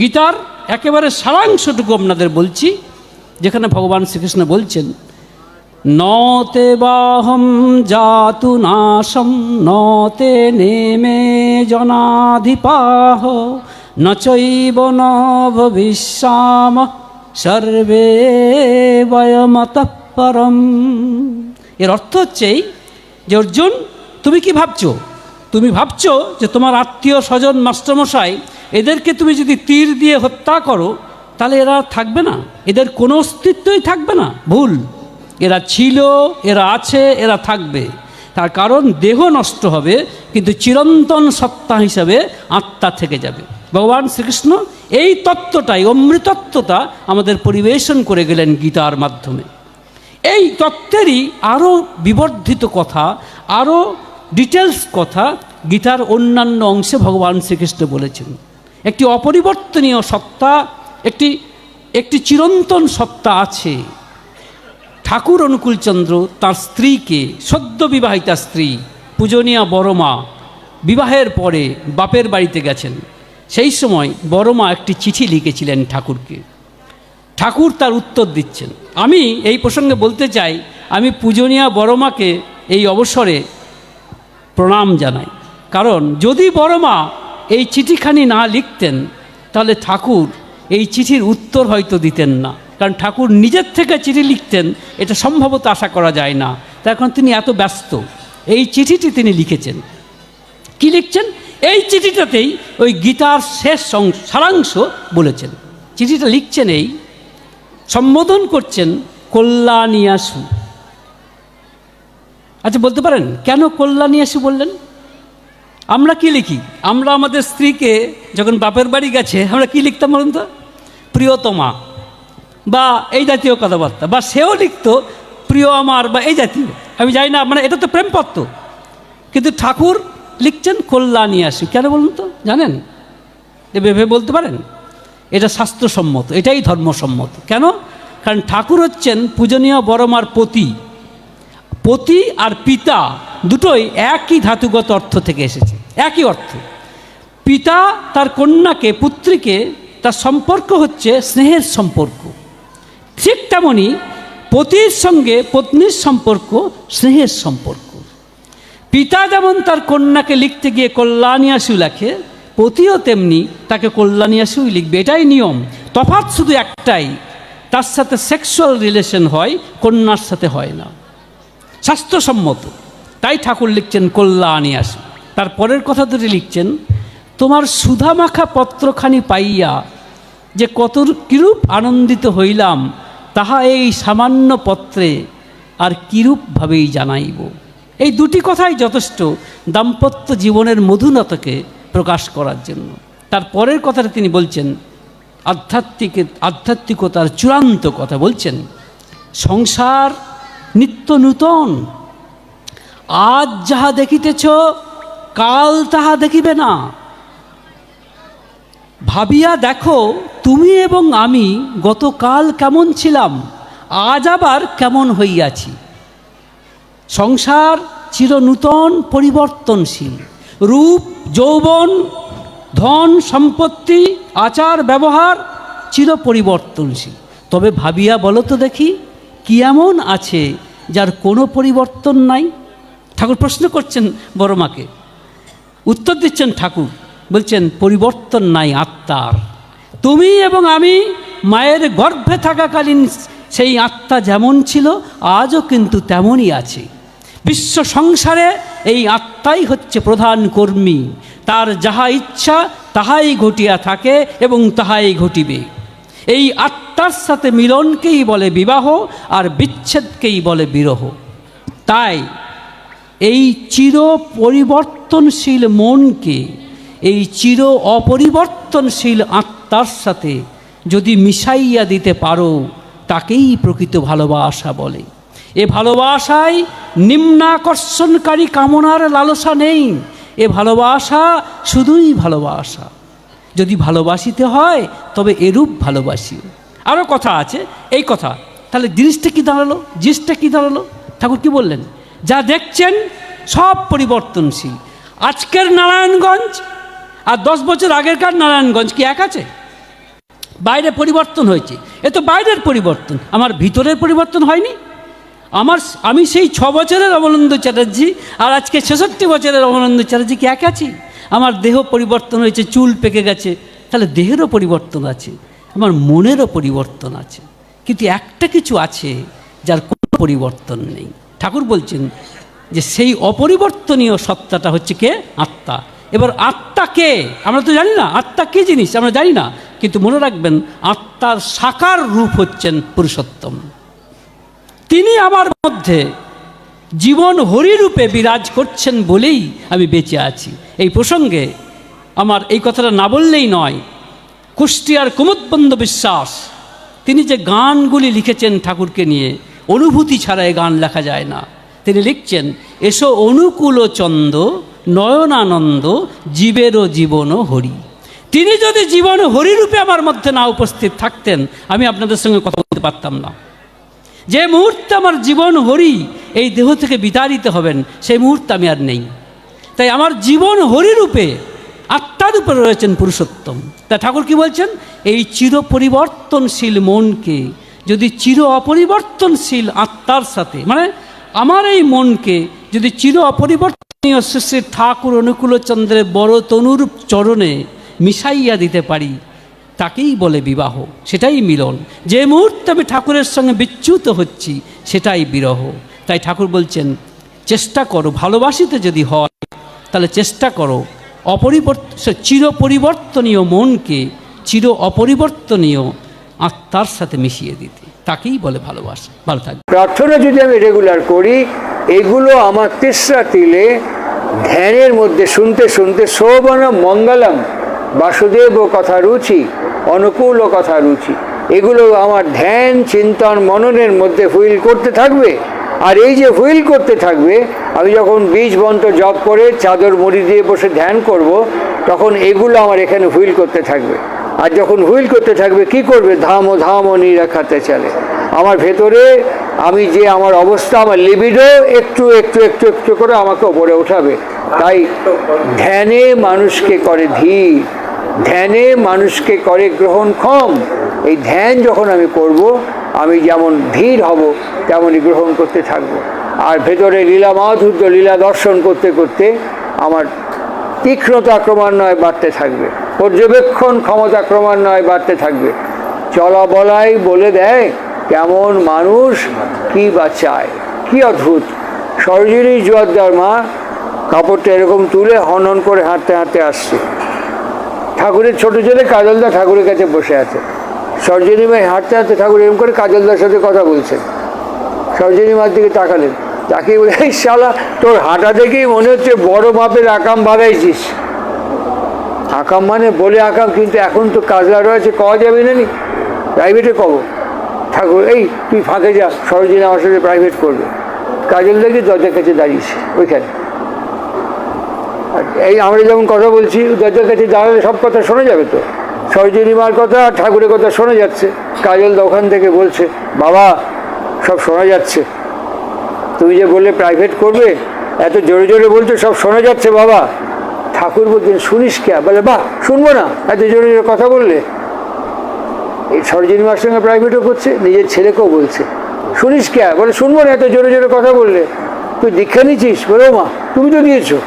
গীতার একেবারে সারাংশটুকু আপনাদের বলছি, যেখানে ভগবান শ্রীকৃষ্ণ বলছেন নতে বাহম জাতু নাশম নতে নেমে জনাধিপাহ নচৈব ন ভবিষ্যাম সর্বে বয়মতঃ পরম। এর অর্থ হচ্ছে যে অর্জুন, তুমি কি ভাবছো? তুমি ভাবছো যে তোমার আত্মীয় স্বজন মাস্টারমশাই এদেরকে তুমি যদি তীর দিয়ে হত্যা করো তাহলে এরা থাকবে না, এদের কোনো অস্তিত্বই থাকবে না। ভুল। এরা ছিল, এরা আছে, এরা থাকবে। তার কারণ দেহ নষ্ট হবে, কিন্তু চিরন্তন সত্তা হিসাবে আত্মা থেকে যাবে। ভগবান শ্রীকৃষ্ণ এই তত্ত্বটাই, অমৃতত্বটা আমাদের পরিবেশন করে গেলেন গীতার মাধ্যমে। এই তত্ত্বেরই আরও বিবর্ধিত কথা, আরও ডিটেলস কথা গীতার অন্যান্য অংশে ভগবান শ্রীকৃষ্ণ বলেছেন। একটি অপরিবর্তনীয় সত্তা, একটি চিরন্তন সত্তা আছে। ঠাকুর অনুকূলচন্দ্র তার স্ত্রীকে, সদ্য বিবাহিতা স্ত্রী পূজনীয়া বড়মা, বিবাহের পরে বাপের বাড়িতে গেছেন। সেই সময় বড়মা একটি চিঠি লিখেছিলেন ঠাকুরকে। ঠাকুর তার উত্তর দিচ্ছেন। আমি এই প্রসঙ্গে বলতে চাই, আমি পূজনীয়া বড়মাকে এই অবসরে প্রণাম জানাই। কারণ যদি বড়মা এই চিঠিখানি না লিখতেন, তাহলে ঠাকুর এই চিঠির উত্তর হয়তো দিতেন না। কারণ ঠাকুর নিজের থেকে চিঠি লিখতেন, এটা সম্ভবত আশা করা যায় না। তার কারণ তিনি এত ব্যস্ত। এই চিঠিটি তিনি লিখেছেন। কি লিখছেন? এই চিঠিটাতেই ওই গীতার শেষ সারাংশ বলেছেন। চিঠিটা লিখছেন, এই সম্বোধন করছেন কল্যাণীয়াসু। আচ্ছা, বলতে পারেন কেন কল্যাণীয়াসু বললেন? আমরা কি লিখি? আমরা আমাদের স্ত্রীকে যখন বাপের বাড়ি গেছে, আমরা কি লিখতাম বলুন তো? প্রিয়তমা বা এই জাতীয় কথাবার্তা, বা সেও লিখত প্রিয় আমার বা এই জাতীয়, আমি জানি না, মানে এটা তো প্রেমপত্র। কিন্তু ঠাকুর লিখছেন কল্যাণীয়াসু। কেন বলুন তো? জানেন? ভেবে বলতে পারেন? এটা শাস্ত্রসম্মত, এটাই ধর্মসম্মত। কেন? কারণ ঠাকুর হচ্ছেন পূজনীয় বড়মার পতি। পতি আর পিতা দুটোই একই ধাতুগত অর্থ থেকে এসেছে, একই অর্থ। পিতা তার কন্যাকে, পুত্রীকে, তার সম্পর্ক হচ্ছে স্নেহের সম্পর্ক। ঠিক তেমনি পতির সঙ্গে পত্নীর সম্পর্ক স্নেহের সম্পর্ক। পিতা যেমন তার কন্যাকে লিখতে গিয়ে কল্যাণীয়াসু লেখে, পতিও তেমনি তাকে কল্যাণীয়াসুই লিখবে, এটাই নিয়ম। তফাৎ শুধু একটাই, তার সাথে সেক্সুয়াল রিলেশন হয়, কন্যার সাথে হয় না, স্বাস্থ্যসম্মত। তাই ঠাকুর লিখছেন কল্যাণীয়াসু। তারপরের কথা দুটি লিখছেন, তোমার সুধামাখা পত্রখানি পাইয়া যে কত কিরূপ আনন্দিত হইলাম, তাহা এই সামান্য পত্রে আর কিরূপভাবেই জানাইব। এই দুটি কথাই যথেষ্ট দাম্পত্য জীবনের মধুরতাকে প্রকাশ করার জন্য। তারপরের কথাটা তিনি বলছেন আধ্যাত্মিকতার চূড়ান্ত কথা বলছেন, সংসার নিত্য নূতন, আজ যাহা দেখিতেছ কাল তাহা দেখিবে না। ভাবিয়া দেখো, তুমি এবং আমি গতকাল কেমন ছিলাম, আজ আবার কেমন হইয়াছি। সংসার চিরনূতন, পরিবর্তনশীল। রূপ, যৌবন, ধন সম্পত্তি, আচার ব্যবহার চির পরিবর্তনশীল। তবে ভাবিয়া বলো তো দেখি, কি এমন আছে যার কোনো পরিবর্তন নাই? ঠাকুর প্রশ্ন করছেন বড়মাকে, উত্তর দিচ্ছেন ঠাকুর, বলছেন পরিবর্তন নাই আত্মার। তুমি এবং আমি মায়ের গর্ভে থাকাকালীন সেই আত্মা যেমন ছিল, আজও কিন্তু তেমনই আছে। বিশ্ব সংসারে এই আত্মাই হচ্ছে প্রধান কর্মী। তার যাহা ইচ্ছা তাহাই ঘটিয়া থাকে এবং তাহাই ঘটিবে। এই আত্মার সাথে মিলনকেই বলে বিবাহ, আর বিচ্ছেদকেই বলে বিরহ। তাই এই চির পরিবর্তনশীল মনকে এই চির অপরিবর্তনশীল আত্মার সাথে যদি মিশাইয়া দিতে পারো, তাকেই প্রকৃত ভালোবাসা বলে। এ ভালোবাসায় নিম্নাকর্ষণকারী কামনার লালসা নেই। এ ভালোবাসা শুধুই ভালোবাসা। যদি ভালোবাসিতে হয় তবে এরূপ ভালোবাসি। আরও কথা আছে, এই কথা তাহলে জিনিসটা কী দাঁড়ালো? ঠাকুর কি বললেন? যা দেখছেন সব পরিবর্তনশীল। আজকের নারায়ণগঞ্জ আর 10 বছর আগেরকার নারায়ণগঞ্জ কি এক আছে? বাইরে পরিবর্তন হয়েছে, এ তো বাইরের পরিবর্তন, আমার ভিতরের পরিবর্তন হয়নি। আমি সেই 6 বছরের অমলেন্দু চ্যাটার্জি আর আজকে 66 বছরের অমলেন্দু চ্যাটার্জি কি এক আছি? আমার দেহ পরিবর্তন হয়েছে, চুল পেকে গেছে, তাহলে দেহেরও পরিবর্তন আছে, আমার মনেরও পরিবর্তন আছে। কিন্তু একটা কিছু আছে যার কোনো পরিবর্তন নেই। ঠাকুর বলছেন যে সেই অপরিবর্তনীয় সত্তাটা হচ্ছে কে? আত্মা। এবার আত্মা কে? আমরা তো জানি না আত্মা কী জিনিস, আমরা জানি না। কিন্তু মনে রাখবেন, আত্মার সাকার রূপ হচ্ছেন পুরুষোত্তম। তিনি আমার মধ্যে জীবন হরিরূপে বিরাজ করছেন বলেই আমি বেঁচে আছি। এই প্রসঙ্গে আমার এই কথাটা না বললেই নয়, কুষ্টিয়ার কুমুদবন্ধ বিশ্বাস তিনি যে গানগুলি লিখেছেন ঠাকুরকে নিয়ে, অনুভূতি ছাড়া এই গান লেখা যায় না। তিনি লিখছেন, এসো অনুকূল চন্দ নয়নানন্দ জীবেরও জীবন হরি। তিনি যদি জীবন হরিরূপে আমার মধ্যে না উপস্থিত থাকতেন, আমি আপনাদের সঙ্গে কথা বলতে পারতাম না। যে মুহূর্তে আমার জীবন হরি এই দেহ থেকে বিতাড়িত হবেন, সেই মুহূর্তে আমি আর নেই। তাই আমার জীবন হরিরূপে আত্মার উপরে রয়েছেন পুরুষোত্তম। তা ঠাকুর কি বলছেন, এই চির পরিবর্তনশীল মনকে যদি চির অপরিবর্তনশীল আত্মার সাথে, মানে আমার এই মনকে যদি চির অপরিবর্তনীয় শ্রী ঠাকুর অনুকূলচন্দ্রের বড় তনুরূপ চরণে মিশাইয়া দিতে পারি, তাকেই বলে বিবাহ, সেটাই মিলন। যে মুহূর্তে আমি ঠাকুরের সঙ্গে বিচ্যুত হচ্ছি, সেটাই বিরহ। তাই ঠাকুর বলছেন, চেষ্টা করো, ভালোবাসিতে যদি হয় তাহলে চেষ্টা করো চির পরিবর্তনীয় মনকে চির অপরিবর্তনীয় আত্মার সাথে মিশিয়ে দিতে, তাকেই বলে ভালোবাসা। ভালো থাকবে। প্রার্থনা যদি আমি রেগুলার করি, এগুলো আমার তেসরা তিলে ধ্যানের মধ্যে শুনতে শুনতে শোভন মঙ্গলম বাসুদেব কথা রুচি অনুকূল কথা রুচি, এগুলো আমার ধ্যান চিন্তন মননের মধ্যে হুইল করতে থাকবে। আর এই যে হুইল করতে থাকবে, আমি যখন বীজ মন্ত্র জপ করে চাদর মুড়ি দিয়ে বসে ধ্যান করব, তখন এগুলো আমার এখানে হুইল করতে থাকবে। আর যখন হুইল করতে থাকবে, কি করবে, ধামো ধামো নিরাখাতে চলে। আমার ভেতরে আমি যে আমার অবস্থা, আমার লিবিডো একটু একটু একটু একটু করে আমাকে ওপরে উঠাবে। তাই ধ্যানে মানুষকে করে ধীর, ধ্যানে মানুষকে করে গ্রহণক্ষম। এই ধ্যান যখন আমি করব, আমি যেমন ধীর হব তেমনই গ্রহণ করতে থাকব। আর ভেতরে লীলা মাধুর্য লীলা দর্শন করতে করতে আমার তীক্ষ্ণতা ক্রমান্বয়ে বাড়তে থাকবে, পর্যবেক্ষণ ক্ষমতা ক্রমান্বয়ে বাড়তে থাকবে। চলা বলাই বলে দেয় কেমন মানুষ, কি বা চায়। কি অদ্ভুত! সরোজিনী জোয়ারদার মা কাপড়টা এরকম তুলে হনন করে হাঁটতে হাঁটতে আসছে। ঠাকুরের ছোট ছেলে কাজলদা ঠাকুরের কাছে বসে আছে। সরোজিনী মাই হাঁটতে হাঁটতে ঠাকুর এরকম করে কাজলদার সাথে কথা বলছেন। সরোজিনী মার দিকে তাকালেন, তাকে বলে, এই শালা, তোর হাঁটা দেখেই মনে হচ্ছে বড় মাপের আকাম বাঁধাইছিস। আকাম মানে বলে আকাম, কিন্তু এখন তো কাজলা রয়েছে, কওয়া যাবে না, নি প্রাইভেটে কব। ঠাকুর, এই তুই ফাঁকে যা, সরোজিনী আমার সাথে প্রাইভেট করবে। কাজল দেখি দরজার কাছে দাঁড়িয়েছে ওইখানে। এই আমরা যেমন কথা বলছি, দরজার কাছে দাঁড়ালে সব কথা শোনা যাবে তো। সরোজিনী মার কথা আর ঠাকুরের কথা শোনা যাচ্ছে। কাজল ওখান থেকে বলছে, বাবা সব শোনা যাচ্ছে, তুমি যে বললে প্রাইভেট করবে, এত জোরে জোরে বলছো, সব শোনা যাচ্ছে বাবা। ঠাকুর বলছেন, শুনিস কে? বলে, বাহ, শুনবো না, এত জোরে জোরে কথা বললে। এই সরোজিনী মার সঙ্গে প্রাইভেটও করছে, নিজের ছেলেকেও বলছে, শুনিস কে? বলে, শুনবো না, এত জোরে জোরে কথা বললে। তুই দীক্ষা নিচ্ছিস? বলে, মা তুমি তো দিয়েছো।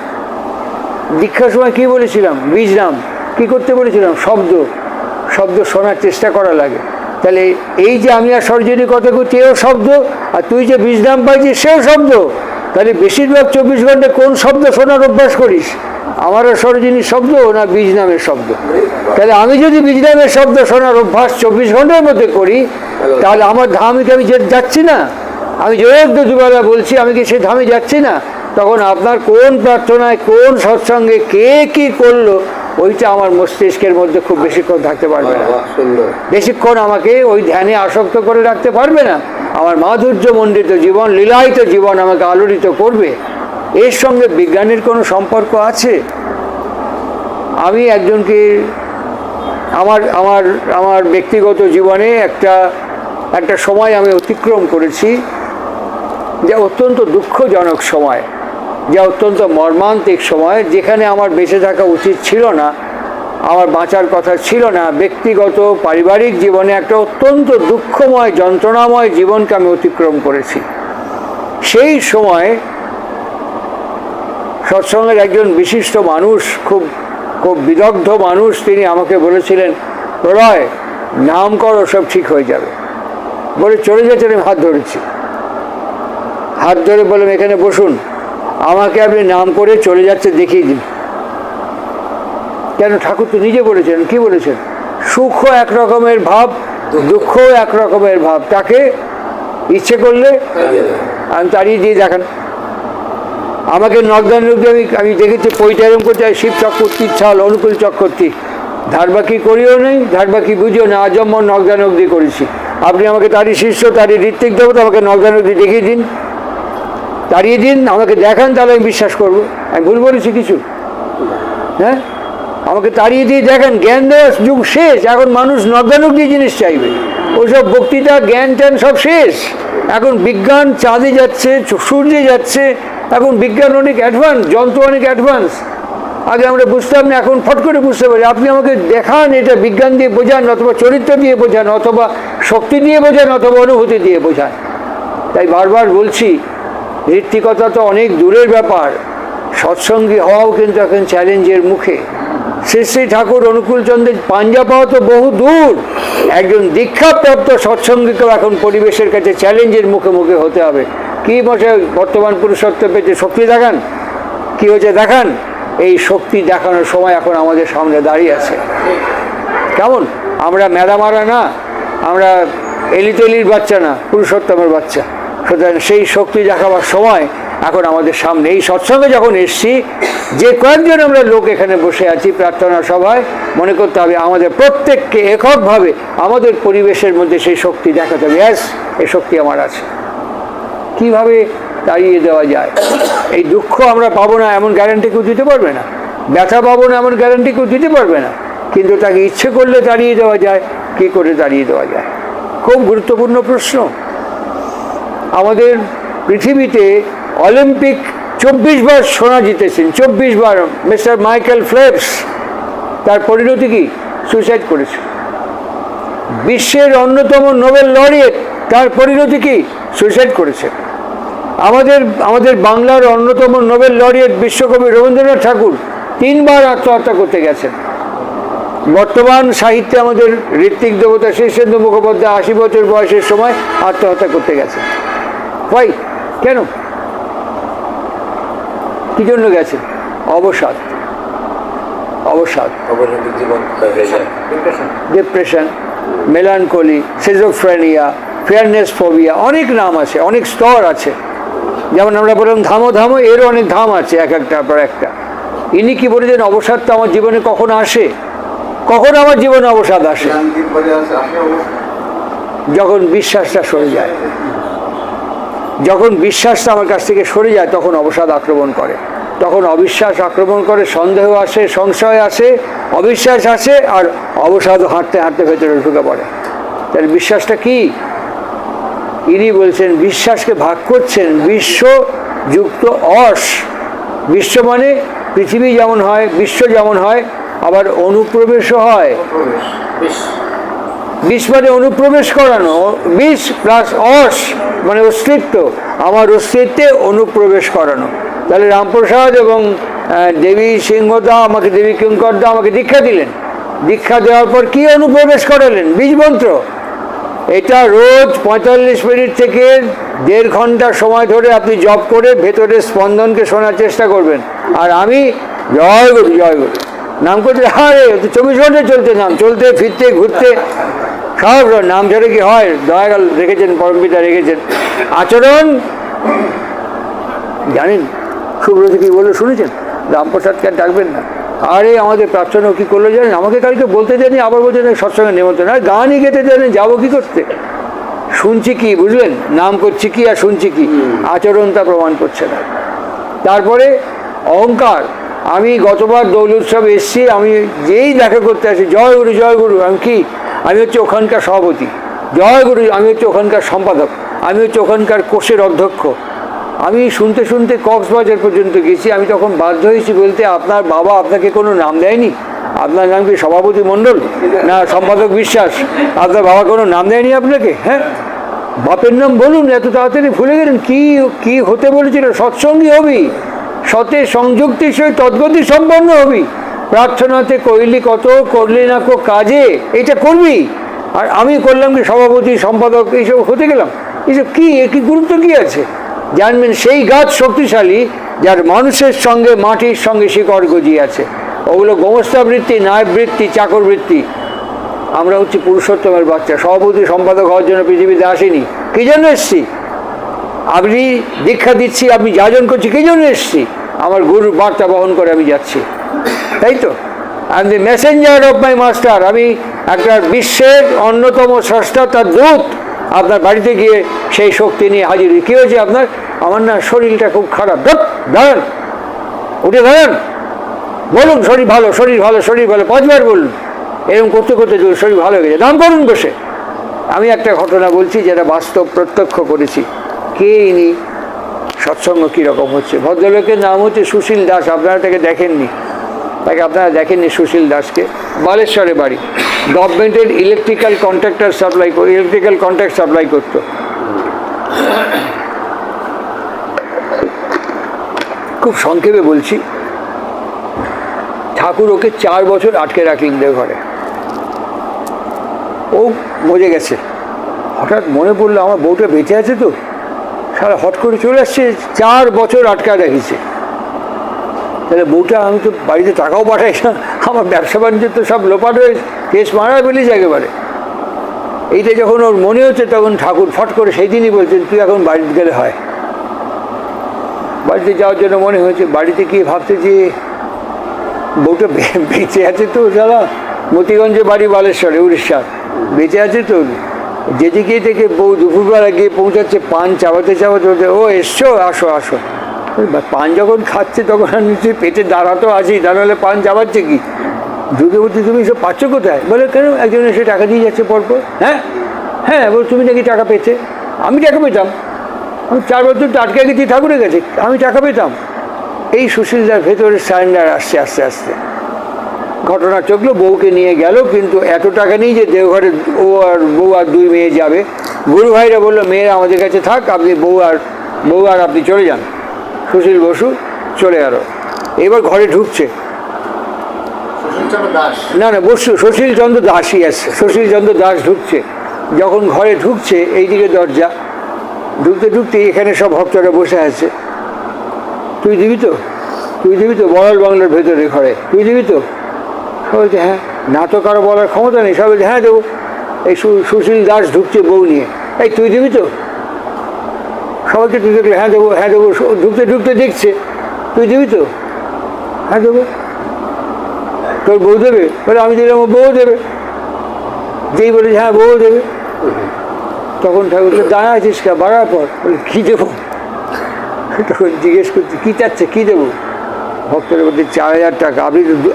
দীক্ষার সময় কি বলেছিলাম? বীজ নাম। কি করতে বলেছিলাম? শব্দ। শব্দ শোনার চেষ্টা করা লাগে। তাহলে এই যে আমি আর সরোজিনী কথা করছি, এও শব্দ, আর তুই যে বীজ নাম পাইছিস সেও শব্দ। তাহলে বেশিরভাগ 24 ঘন্টা কোন শব্দ শোনার অভ্যাস করিস? আমারও সরোজিনীর শব্দ না বীজ নামের শব্দ? তাহলে আমি যদি বীজ নামের শব্দ শোনার অভ্যাস 24 ঘন্টার মধ্যে করি, তাহলে আমার ধামে কি আমি যাচ্ছি না? আমি জোরে দুবেলা বলছি, আমি কি সে ধামে যাচ্ছি না? তখন আপনার কোন প্রার্থনায় কোন সৎসঙ্গে কে কি করলো, ওইটা আমার মস্তিষ্কের মধ্যে খুব বেশিক্ষণ থাকতে পারবে না। বেশিক্ষণ আমাকে ওই ধ্যানে আসক্ত করে রাখতে পারবে না। আমার মাধুর্যমণ্ডিত জীবন, লীলায়িত জীবন আমাকে আলোড়িত করবে। এর সঙ্গে বিজ্ঞানের কোনো সম্পর্ক আছে? আমি একজনকে আমার আমার আমার ব্যক্তিগত জীবনে একটা সময় আমি অতিক্রম করেছি, যা অত্যন্ত দুঃখজনক সময়, যা অত্যন্ত মর্মান্তিক সময়, যেখানে আমার বেঁচে থাকা উচিত ছিল না, আমার বাঁচার কথা ছিল না। ব্যক্তিগত পারিবারিক জীবনে একটা অত্যন্ত দুঃখময় যন্ত্রণাময় জীবনকে আমি অতিক্রম করেছি। সেই সময় সৎসঙ্গের একজন বিশিষ্ট মানুষ, খুব খুব বিদগ্ধ মানুষ, তিনি আমাকে বলেছিলেন, প্রলয় নাম করো, সব ঠিক হয়ে যাবে। বলে চলে যাচ্ছেন, আমি হাত ধরেছি। হাত ধরে বললাম, এখানে বসুন, আমাকে আপনি নাম করে চলে যাচ্ছে দেখিয়ে দিন। কেন? ঠাকুর তো নিজে বলেছেন। কি বলেছেন? সুখ এক রকমের ভাব, দুঃখ এক রকমের ভাব, তাকে ইচ্ছে করলে আমি তাড়িয়ে দিয়ে দেখান। আমাকে নগদানুগ্ধি আমি দেখেছি পইটা এরম করতে শিব চক্রবর্তীর ছাল অনুকূল চক্রবর্তী, ধারবাকি করিও নেই, ধারবাকি বুঝিও না, আজম্ম নগদানুগ্ধি করেছি। আপনি আমাকে তারই শিষ্য, তারই ঋত্বিক দেবতা, আমাকে নগদানুগ্ধি দেখিয়ে দিন, তাড়িয়ে দিন, আমাকে দেখান, তাহলে আমি বিশ্বাস করবো। আমি ভুল বলেছি কিছু? হ্যাঁ, আমাকে তাড়িয়ে দিয়ে দেখেন। জ্ঞান দেওয়ার যুগ শেষ, এখন মানুষ নগদানুগ্ধি জিনিস চাইবে। ওইসব বক্তৃতা জ্ঞান ট্যান সব শেষ। এখন বিজ্ঞান চাঁদে যাচ্ছে, সূর্যে যাচ্ছে, এখন বিজ্ঞান অনেক অ্যাডভান্স, যন্ত্র অনেক অ্যাডভান্স। আগে আমরা বুঝতাম না, এখন ফট করে বুঝতে পারি। আপনি আমাকে দেখান, এটা বিজ্ঞান দিয়ে বোঝান, অথবা চরিত্র দিয়ে বোঝান, অথবা শক্তি দিয়ে বোঝান, অথবা অনুভূতি দিয়ে বোঝান। তাই বারবার বলছি, ঋত্বিকতা তো অনেক দূরের ব্যাপার, সৎসঙ্গী হওয়াও কিন্তু এখন চ্যালেঞ্জের মুখে। শ্রী শ্রী ঠাকুর অনুকূলচন্দ্রের পাঞ্জা পাওয়া তো বহু দূর, একজন দীক্ষাপ্রাপ্ত সৎসঙ্গীকেও এখন পরিবেশের কাছে চ্যালেঞ্জের মুখে মুখে হতে হবে। কী মশাই বর্তমান পুরুষত্ব পেয়েছে, শক্তি দেখান, কী হয়েছে দেখান। এই শক্তি দেখানোর সময় এখন আমাদের সামনে দাঁড়িয়ে আছে। কেমন? আমরা ম্যাডামারা না, আমরা এলিতেলির বাচ্চা না, পুরুষোত্তমের বাচ্চা। সুতরাং সেই শক্তি দেখাবার সময় এখন আমাদের সামনে। এই সৎসঙ্গে যখন এসছি, যে কয়েকজন আমরা লোক এখানে বসে আছি প্রার্থনা সভায়, মনে করতে হবে আমাদের প্রত্যেককে এককভাবে আমাদের পরিবেশের মধ্যে সেই শক্তি দেখাতে হবে। ব্যাস, এই শক্তি আমার আছে। কিভাবে তাড়িয়ে দেওয়া যায়? এই দুঃখ আমরা পাবো না এমন গ্যারান্টি কেউ দিতে পারবে না, ব্যথা পাবো না এমন গ্যারান্টি কেউ দিতে পারবে না, কিন্তু তাকে ইচ্ছে করলে তাড়িয়ে দেওয়া যায়। কী করে তাড়িয়ে দেওয়া যায়? খুব গুরুত্বপূর্ণ প্রশ্ন। আমাদের পৃথিবীতে অলিম্পিক 24 বার সোনা জিতেছেন, 24 বার। মিস্টার মাইকেল ফেলপস, তার পরিণতি কি? সুইসাইড করেছে। বিশ্বের অন্যতম নোবেল লরিয়েট, তার পরিণতি কি? সুইসাইড করেছে। আমাদের বাংলার অন্যতম নোবেল লরিয়েট বিশ্বকবি রবীন্দ্রনাথ ঠাকুর 3 বার আত্মহত্যা করতে গেছেন। বর্তমান সাহিত্যে আমাদের ঋত্বিক দেবতা শীর্ষেন্দু মুখোপাধ্যায় 80 বছর বয়সের সময় আত্মহত্যা করতে গেছেন। ভাই কেন? কি জন্য গেছেন? অবসাদ, depression, melancholy, schizophrenia, fairness phobia, অনেক নাম আছে, অনেক স্তর আছে। যেমন আমরা বললাম ধামো ধামো, এরও অনেক ধাম আছে, এক একটার পর একটা। ইনি কি বলেছেন, অবসাদ তো আমার জীবনে কখন আসে? কখন আমার জীবনে অবসাদ আসে? যখন বিশ্বাসটা সরে যায়। যখন বিশ্বাসটা আমার কাছ থেকে সরে যায়, তখন অবসাদ আক্রমণ করে, তখন অবিশ্বাস আক্রমণ করে, সন্দেহ আসে, সংশয় আসে, অবিশ্বাস আসে, আর অবসাদ হাঁটতে হাঁটতে ভেতরে ঢুকে পড়ে। তাহলে বিশ্বাসটা কি? ইনি বলছেন, বিশ্বাসকে ভাগ করছেন বিশ্ব যুক্ত অস। বিশ্ব মানে পৃথিবী যেমন হয়, বিশ্ব যেমন হয়, আবার অনুপ্রবেশও হয়। বিষ মানে অনুপ্রবেশ করানো, বিষ প্লাস অস মানে অস্তিত্ব, আমার অস্তিত্বে অনুপ্রবেশ করানো। তাহলে রামপ্রসাদ এবং দেবী সিংহদা আমাকে, দেবী কিঙ্করদা আমাকে দীক্ষা দিলেন। দীক্ষা দেওয়ার পর কি অনুপ্রবেশ করালেন? বীজ মন্ত্র। এটা রোজ 45 মিনিট থেকে 1.5 ঘন্টা সময় ধরে আপনি জপ করে ভেতরের স্পন্দনকে শোনার চেষ্টা করবেন। আর আমি জয় গুরু জয় গুরু নাম করতে, আরে 24 ঘন্টা চলতে, নাম চলতে ফিরতে ঘুরতে সব নাম ধরে কি হয়? দয়াল রেখেছেন, পরমপিতা রেখেছেন। আচরণ জানেন সুব্রত কি বললো শুনেছেন? রামপ্রসাদকে ডাকবেন না। আরে আমাদের প্রার্থনা কী করলো জানেন? আমাকে কালকে বলতে জানি, আবার বলতে জানি সৎসঙ্গে নেমন্তন্ন। আর গানই গেতে জানেন, যাবো কী করতে? শুনছি কি, বুঝলেন? নাম করছি কি আর শুনছি কি? আচরণটা প্রমাণ করছে না। তারপরে অহংকার। আমি গতবার দোল উৎসবে এসেছি, আমি যেই দেখা করতে আসি জয় গুরু জয় গুরু, আমি কি? আমি হচ্ছে ওখানকার সভাপতি। জয় গুরু, আমি হচ্ছে ওখানকার সম্পাদক, আমি হচ্ছে ওখানকার কোষের অধ্যক্ষ। আমি শুনতে শুনতে কক্সবাজার পর্যন্ত গেছি। আমি তখন বাধ্য হয়েছি বলতে, আপনার বাবা আপনাকে কোনো নাম দেয়নি? আপনার নাম কি সভাপতি মণ্ডল না সম্পাদক বিশ্বাস? আপনার বাবা কোনো নাম দেয়নি আপনাকে? হ্যাঁ, বাপের নাম বলুন। এত তাড়াতাড়ি ভুলে গেলেন? কি হতে বলেছিল? সৎসঙ্গী হবি, সতে সংযুক্তি সহিত তদ্গতি সম্পন্ন হবি। প্রার্থনাতে কইলি কত, করলি না কো কাজে, এটা করবি। আর আমি করলাম কি সভাপতি সম্পাদক, এইসব হতে গেলাম? এইসব কি, কি গুরুত্ব কি আছে? জানবেন সেই গাছ শক্তিশালী যার মানুষের সঙ্গে মাটির সঙ্গে শিকড় গজিয়ে আছে। ওগুলো গোমস্তা বৃত্তি, নায়ব বৃত্তি, চাকর বৃত্তি। আমরা হচ্ছি পুরুষোত্তমের বাচ্চা। সভাপতি সম্পাদক হওয়ার জন্য পৃথিবীতে আসেনি, কী জন্য এসছি? আপনি দীক্ষা দিচ্ছি, আপনি যাজন করছি, কী জন্য এসছি? আমার গুরুর বার্তা বহন করে আমি যাচ্ছি, তাই তো? I am the Messenger of my master. আমি একটা বিশ্বের অন্যতম স্রষ্টা, তার দূত। আপনার বাড়িতে গিয়ে সেই শক্তি নিয়ে হাজির। কী হয়েছে আপনার? আমার না শরীরটা খুব খারাপ। দাঁড়ান, উঠে দাঁড়ান, বলুন শরীর ভালো, শরীর ভালো, শরীর ভালো, 5 বার বলুন। এরকম করতে করতে শরীর ভালো হয়ে গেছে, নাম করুন বসে। আমি একটা ঘটনা বলছি যেটা বাস্তব প্রত্যক্ষ করেছি। কে ইনি? সৎসঙ্গ কীরকম হচ্ছে? ভদ্রলোকের নাম হচ্ছে সুশীল দাস। আপনারা তাকে দেখেননি, আপনারা দেখেননি সুশীল দাসকে। বালেশ্বরে বাড়ি, গভর্নমেন্টের ইলেকট্রিক্যাল কন্ট্রাক্ট সাপ্লাই করতো। খুব সংক্ষেপে বলছি, ঠাকুর ওকে 4 বছর আটকে রাখলেন দেওঘরে। ও মরে গেছে। হঠাৎ মনে পড়লো আমার বউটা বেঁচে আছে তো, সারা হট করে চলে আসছে। 4 বছর আটকা রেখেছে। তাহলে বউটা, আমি তো বাড়িতে টাকাও পাঠাই না, আমার ব্যবসা বাণিজ্য তো সব লোপাট হয়ে কেস মারা ফেলেছে একেবারে। এইটা যখন ওর মনে হচ্ছে, তখন ঠাকুর ফট করে সেই দিনই বলছেন, তুই এখন বাড়িতে গেলে হয়। বাড়িতে যাওয়ার জন্য মনে হয়েছে। বাড়িতে গিয়ে ভাবতে যে বউটা বেঁচে আছে তো, যারা মতিগঞ্জে বাড়ি, বালেশ্বরে, উড়িষ্যার, বেঁচে আছে তো। যেদিকে থেকে বউ দুপুরবেলা গিয়ে পৌঁছাচ্ছে, পান চাবাতে চাবাতে বলছে, ও এসছো, আসো আসো। পান যখন খাচ্ছে তখন নিশ্চয়ই পেটে দাঁড়াতো আছেই, তা নাহলে পান চাবাচ্ছে কি? ঢুকে বলছি, তুমি এসব পাচ্ছ কোথায়? বলে, কেন? একজন এসে টাকা দিয়ে যাচ্ছে পরপর। হ্যাঁ হ্যাঁ, বল তুমি নাকি টাকা পেতে? আমি টাকা পেতাম, আমি 4 বছর তো আটকে গেছি ঠাকুরের কাছে, আমি টাকা পেতাম। এই সুশীলদার ভেতরে সারেন্ডার আসছে আস্তে আস্তে। ঘটনা চললো, বউকে নিয়ে গেল, কিন্তু এত টাকা নেই যে দেওঘরে বউ আর 2 মেয়ে যাবে। গুরু ভাইরা বললো, মেয়েরা আমাদের কাছে থাক, আপনি বউ আর আপনি চলে যান। সুশীল বসু চলে গেল। এবার ঘরে ঢুকছে, না বসু, সুশীলচন্দ্র দাসই আছে, সুশীলচন্দ্র দাস ঢুকছে। যখন ঘরে ঢুকছে, এইদিকে দরজা, ঢুকতে ঢুকতে এখানে সব ভক্তরা বসে আছে। তুই দিবি তো, তুই দিবি তো? বড়াল বাংলার ভেতরে ঘরে, তুই দিবি তো? সবাই বলছে হ্যাঁ। না তো কারো বলার ক্ষমতা নেই, সবাই বলছে হ্যাঁ দেবো। এই সুশীল দাস ঢুকছে বউ নিয়ে, এই তুই দিবি তো? সবাইকে তুই দেখলে হ্যাঁ দেবো, হ্যাঁ দেবো। ঢুকতে ঢুকতে দেখছে, তুই দিবি তো? হ্যাঁ দেবো। তোর বউ দেবে? বলে আমি দিলাম, বউ দেবে। যেই বলে হ্যাঁ বউ দেবে, তখন ঠাকুরকে দাঁড়া আছিস কা? বাড়ার পর বলে কী দেবো? তখন জিজ্ঞেস করছি কী চাচ্ছে, কী দেবো? ভক্তরা বলতে 4000 টাকা।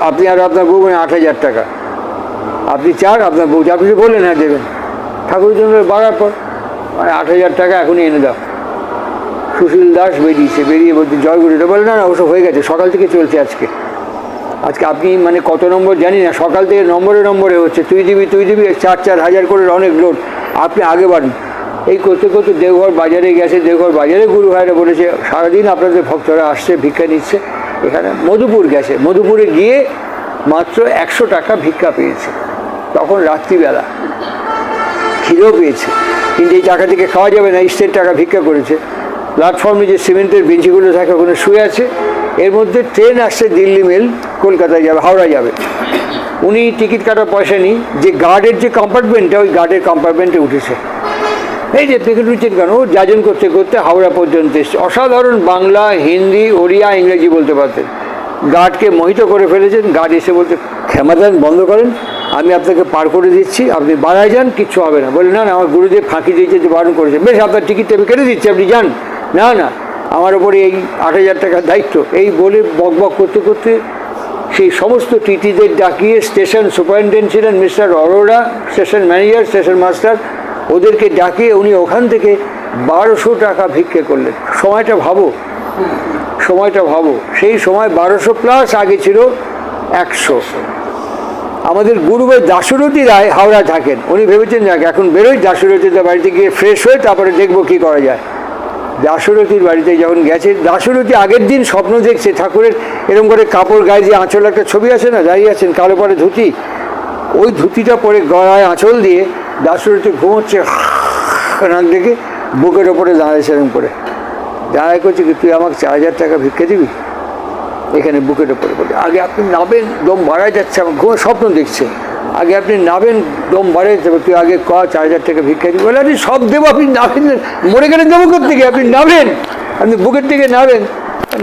আপনি আর আপনার বউ, মানে 8000 টাকা। আপনি 4, আপনার বউ, আপনি বললেন হ্যাঁ দেবেন। ঠাকুরের জন্য বাড়ার পর মানে 8000 টাকা এখনই এনে দাও। সুশীল দাস বেরিয়ে বলতে জয়গুরুটা বলে, না ওসব হয়ে গেছে, সকাল থেকে চলছে আজকে আপনি মানে কত নম্বর জানি না, সকাল থেকে নম্বরে হচ্ছে, তুই দিবি 4,000 করে অনেক লোড, আপনি আগে বাড়ুন। এই করতে করতে দেওঘর বাজারে গেছে। দেওঘর বাজারে গুরু ভাইরা বলেছে, সারাদিন আপনাদের ভক্তরা আসছে, ভিক্ষা নিচ্ছে। এখানে মধুপুর গেছে, মধুপুরে গিয়ে মাত্র 100 টাকা ভিক্ষা পেয়েছে। তখন রাত্রিবেলা, খিদেও পেয়েছে, কিন্তু এই টাকা থেকে খাওয়া যাবে না, ইস্টের টাকা ভিক্ষা করেছে। প্ল্যাটফর্মে যে সিমেন্টের বেঞ্চিগুলো থাকে, ওখানে শুয়ে আছে। এর মধ্যে ট্রেন আসছে, দিল্লি মেল, কলকাতায় যাবে, হাওড়া যাবে। উনি টিকিট কাটার পয়সা নেই, যে গার্ডের যে কম্পার্টমেন্টটা, ওই গার্ডের কম্পার্টমেন্টে উঠেছে। এই যে টিকিট উঠছেন কেন? ও যাজন করতে করতে হাওড়া পর্যন্ত এসছে। অসাধারণ বাংলা, হিন্দি, ওড়িয়া, ইংরেজি বলতে পারতেন। গার্ডকে মোহিত করে ফেলেছেন। গার্ড এসে বলতে, ক্ষমা দেন, বন্ধ করেন, আমি আপনাকে পার করে দিচ্ছি, আপনি বাড়ায় যান, কিচ্ছু হবে না। বলে, না আমার গুরুদেব ফাঁকি দিয়েছে, যে বারণ করেছে। বেশ, আপনার টিকিটটা আমি কেটে দিচ্ছি, আপনি যান। না আমার ওপরে এই 8000 টাকার দায়িত্ব। এই বলে বক করতে করতে সেই সমস্ত টিটিদের ডাকিয়ে, স্টেশন সুপারিনটেন্ডেন্ট ছিলেন mister Arora, station manager, station master, ওদেরকে ডাকিয়ে উনি ওখান থেকে 1200 টাকা ভিক্ষে করলেন। সময়টা ভাবো, সেই সময় 1200 প্লাস, আগে ছিল 100। আমাদের গুরুভাই দাশরথী রায় হাওড়া থাকেন। উনি ভেবেছেন যাক এখন বেরোই, দাশরথীদের বাড়িতে গিয়ে ফ্রেশ হয়ে তারপরে দেখবো কী করা যায়। দাশরথীর বাড়িতে যখন গেছে, দাশরথী আগের দিন স্বপ্ন দেখছে ঠাকুরের এরকম করে কাপড় গায়ে দিয়ে, আঁচল একটা ছবি আছে না, দাঁড়িয়ে আছেন, কালো পরে ধুতি, ওই ধুতিটা পরে গলায় আঁচল দিয়ে দাশরথী ঘুমোচ্ছে, নাক দেখে বুকের ওপরে দাঁড়ায়, এরকম করে দাঁড়ায় করছে কি, তুই আমাকে 4000 টাকা ভিক্ষা দিবি? এখানে বুকের ওপরে বলে, আগে আপনি নাবেন, দম বাড়ায় যাচ্ছে, আমার ঘুমে স্বপ্ন দেখছে। আগে আপনি নাবেন, দম ভরে তুই আগে 4,000 টাকা ভিক্ষা দিবি, বলে আপনি সব দেবো, আপনি নাবেন, মরে গেলে দেবো থেকে, আপনি নাবেন, আপনি বুকের থেকে নাবেন।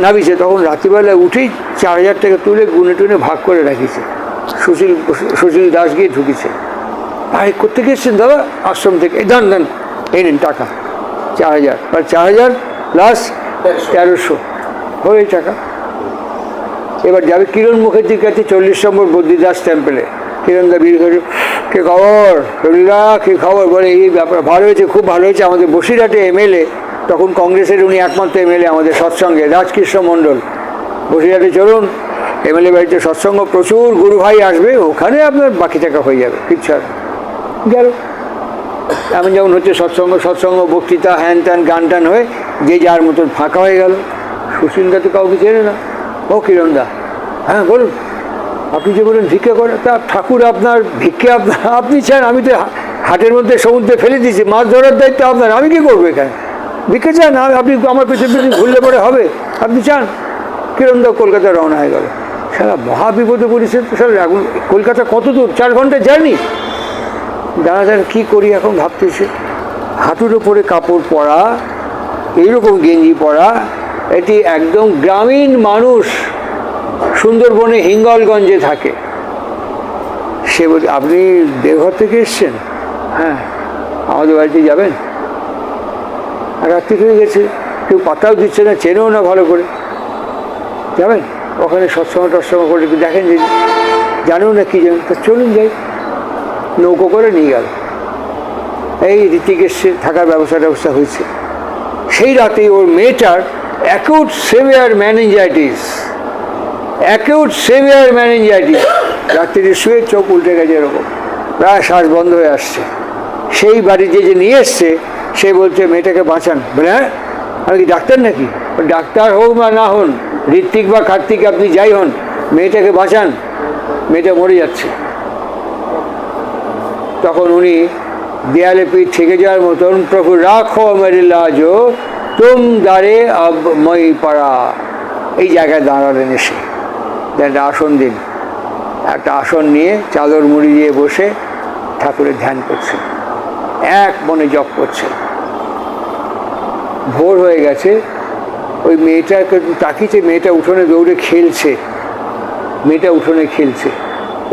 নাবিছে, তখন রাত্রিবেলায় উঠেই 4,000 টাকা তুলে গুনে টুনে ভাগ করে রাখিছে। সুশীল দাস গিয়ে ঢুকেছে, ভাই কোথেকে এসছেন দাদা? আশ্রম থেকে। এই দান দান, এই নিন টাকা 4,000, আর 4,000 প্লাস 1,300 হয়ে টাকা। এবার যাবে কিরণ মুখার্জির কাছে 40 নম্বর বদ্রীদাস টেম্পেলে। কিরণদা বীর কে খবর, রবিদা কী খবর? বলে এই ব্যাপার ভালো হয়েছে, খুব ভালো হয়েছে। আমাদের বসিরহাটে এমএলএ, তখন কংগ্রেসের উনি একমাত্র এমএলএ আমাদের সৎসঙ্গে, রাজকৃষ্ণ মণ্ডল। বসিরহাটে চলুন, এমএলএ বাড়িতে সৎসঙ্গ, প্রচুর গুরু ভাই আসবে, ওখানে আপনার বাকি টাকা হয়ে যাবে, কিচ্ছু আর গেল। এমন যেমন হচ্ছে সৎসঙ্গ বক্তৃতা হ্যান ত্যান গান টান হয়ে যে যার মতন ফাঁকা হয়ে গেল। সুশীলদা তো কাউকে চেনে না। ও কিরণদা, হ্যাঁ বলুন, আপনি যে বলেন ভিক্ষা করেন, তা ঠাকুর আপনার ভিক্ষা আপনি চান? আমি তো হাটের মধ্যে সমুদ্রে ফেলে দিয়েছি, মাছ ধরার দায়িত্ব আপনার, আমি কি করবো এখানে? ভিক্ষা চান? আপনি আমার পেছনে পেছনে ঘুরলে পরে হবে? আপনি চান? কিরণদা কলকাতা রওনা হয়ে গেল। সারা মহা বিপদে পড়েছে তো স্যার। এখন কলকাতা কত দূর? 4 ঘন্টা জার্নি। দাঁড়া কী করি এখন ভাবতেছে। হাঁটুর ওপরে কাপড় পরা, এইরকম গেঞ্জি পরা, এটি একদম গ্রামীণ মানুষ, সুন্দরবনে হিঙ্গলগঞ্জে থাকে। সে বলছে, আপনি দেওঘর থেকে এসছেন? হ্যাঁ। আমাদের বাড়িতে যাবেন? আর রাত্রি হয়ে গেছে, কেউ পাতাও দিচ্ছে না, চেনেও না ভালো করে। যাবেন? ওখানে টৎসঙ্গ করে দেখেন, যে জানেও না কী জানেন, তা চলুন যাই। নৌকো করে নিয়ে গেল। এই ঋতিক এসছে, থাকার ব্যবস্থা হয়েছে। সেই রাতেই ওর মেয়েটার অ্যাকিউট সেভিয়ার ম্যানেঞ্জাইটিস, রাত্রি শুয়ে চোখ উল্টে গেছে, এরকম প্রায় শ্বাস বন্ধ হয়ে আসছে। সেই বাড়িতে যে নিয়ে এসছে, সে বলছে মেয়েটাকে বাঁচান। বলে, হ্যাঁ আমি কি ডাক্তার নাকি? ডাক্তার হোক বা না হন, ঋত্বিক বা কার্তিক, আপনি যাই হন, মেয়েটাকে বাঁচান, মেয়েটা মরে যাচ্ছে। তখন উনি দেয়ালে পিঠ থেকে যাওয়ার মতন, প্রভু রাখো মেরি লাজো তুম দাঁড়ে আব মই পাড়া, এই জায়গায় দাঁড়ালেন। এসে একটা আসন দিন, একটা আসন নিয়ে চাদর মুড়ি দিয়ে বসে ঠাকুরের ধ্যান করছেন, এক মনে জপ করছেন। ভোর হয়ে গেছে, ওই মেয়েটাকে তাকিয়েছে, মেয়েটা উঠোনে দৌড়ে খেলছে,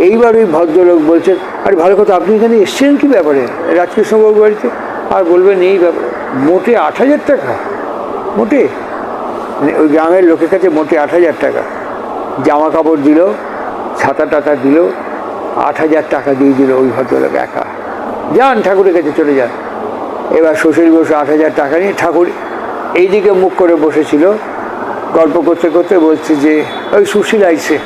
এইবার ওই ভদ্রলোক বলছেন, আরে ভালো কথা, আপনি এখানে এসছেন কি ব্যাপারে রাজকৃষ্ণবাবুর বাড়িতে? আর বলবেন এই ব্যাপারে, মোটে 8,000 টাকা, মোটে, মানে ওই গ্রামের লোকের কাছে মোটে 8,000 টাকা। জামা কাপড় দিল, ছাতা টাতা দিল, 8,000 টাকা দিয়ে দিল ওই ভদ্রলোক একা। যান ঠাকুরের কাছে চলে যান। এবার সুশীল বসে 8,000 টাকা নিয়ে, ঠাকুর এইদিকে মুখ করে বসেছিল, গল্প করতে করতে বলছে যে ওই সুশীল আইছে।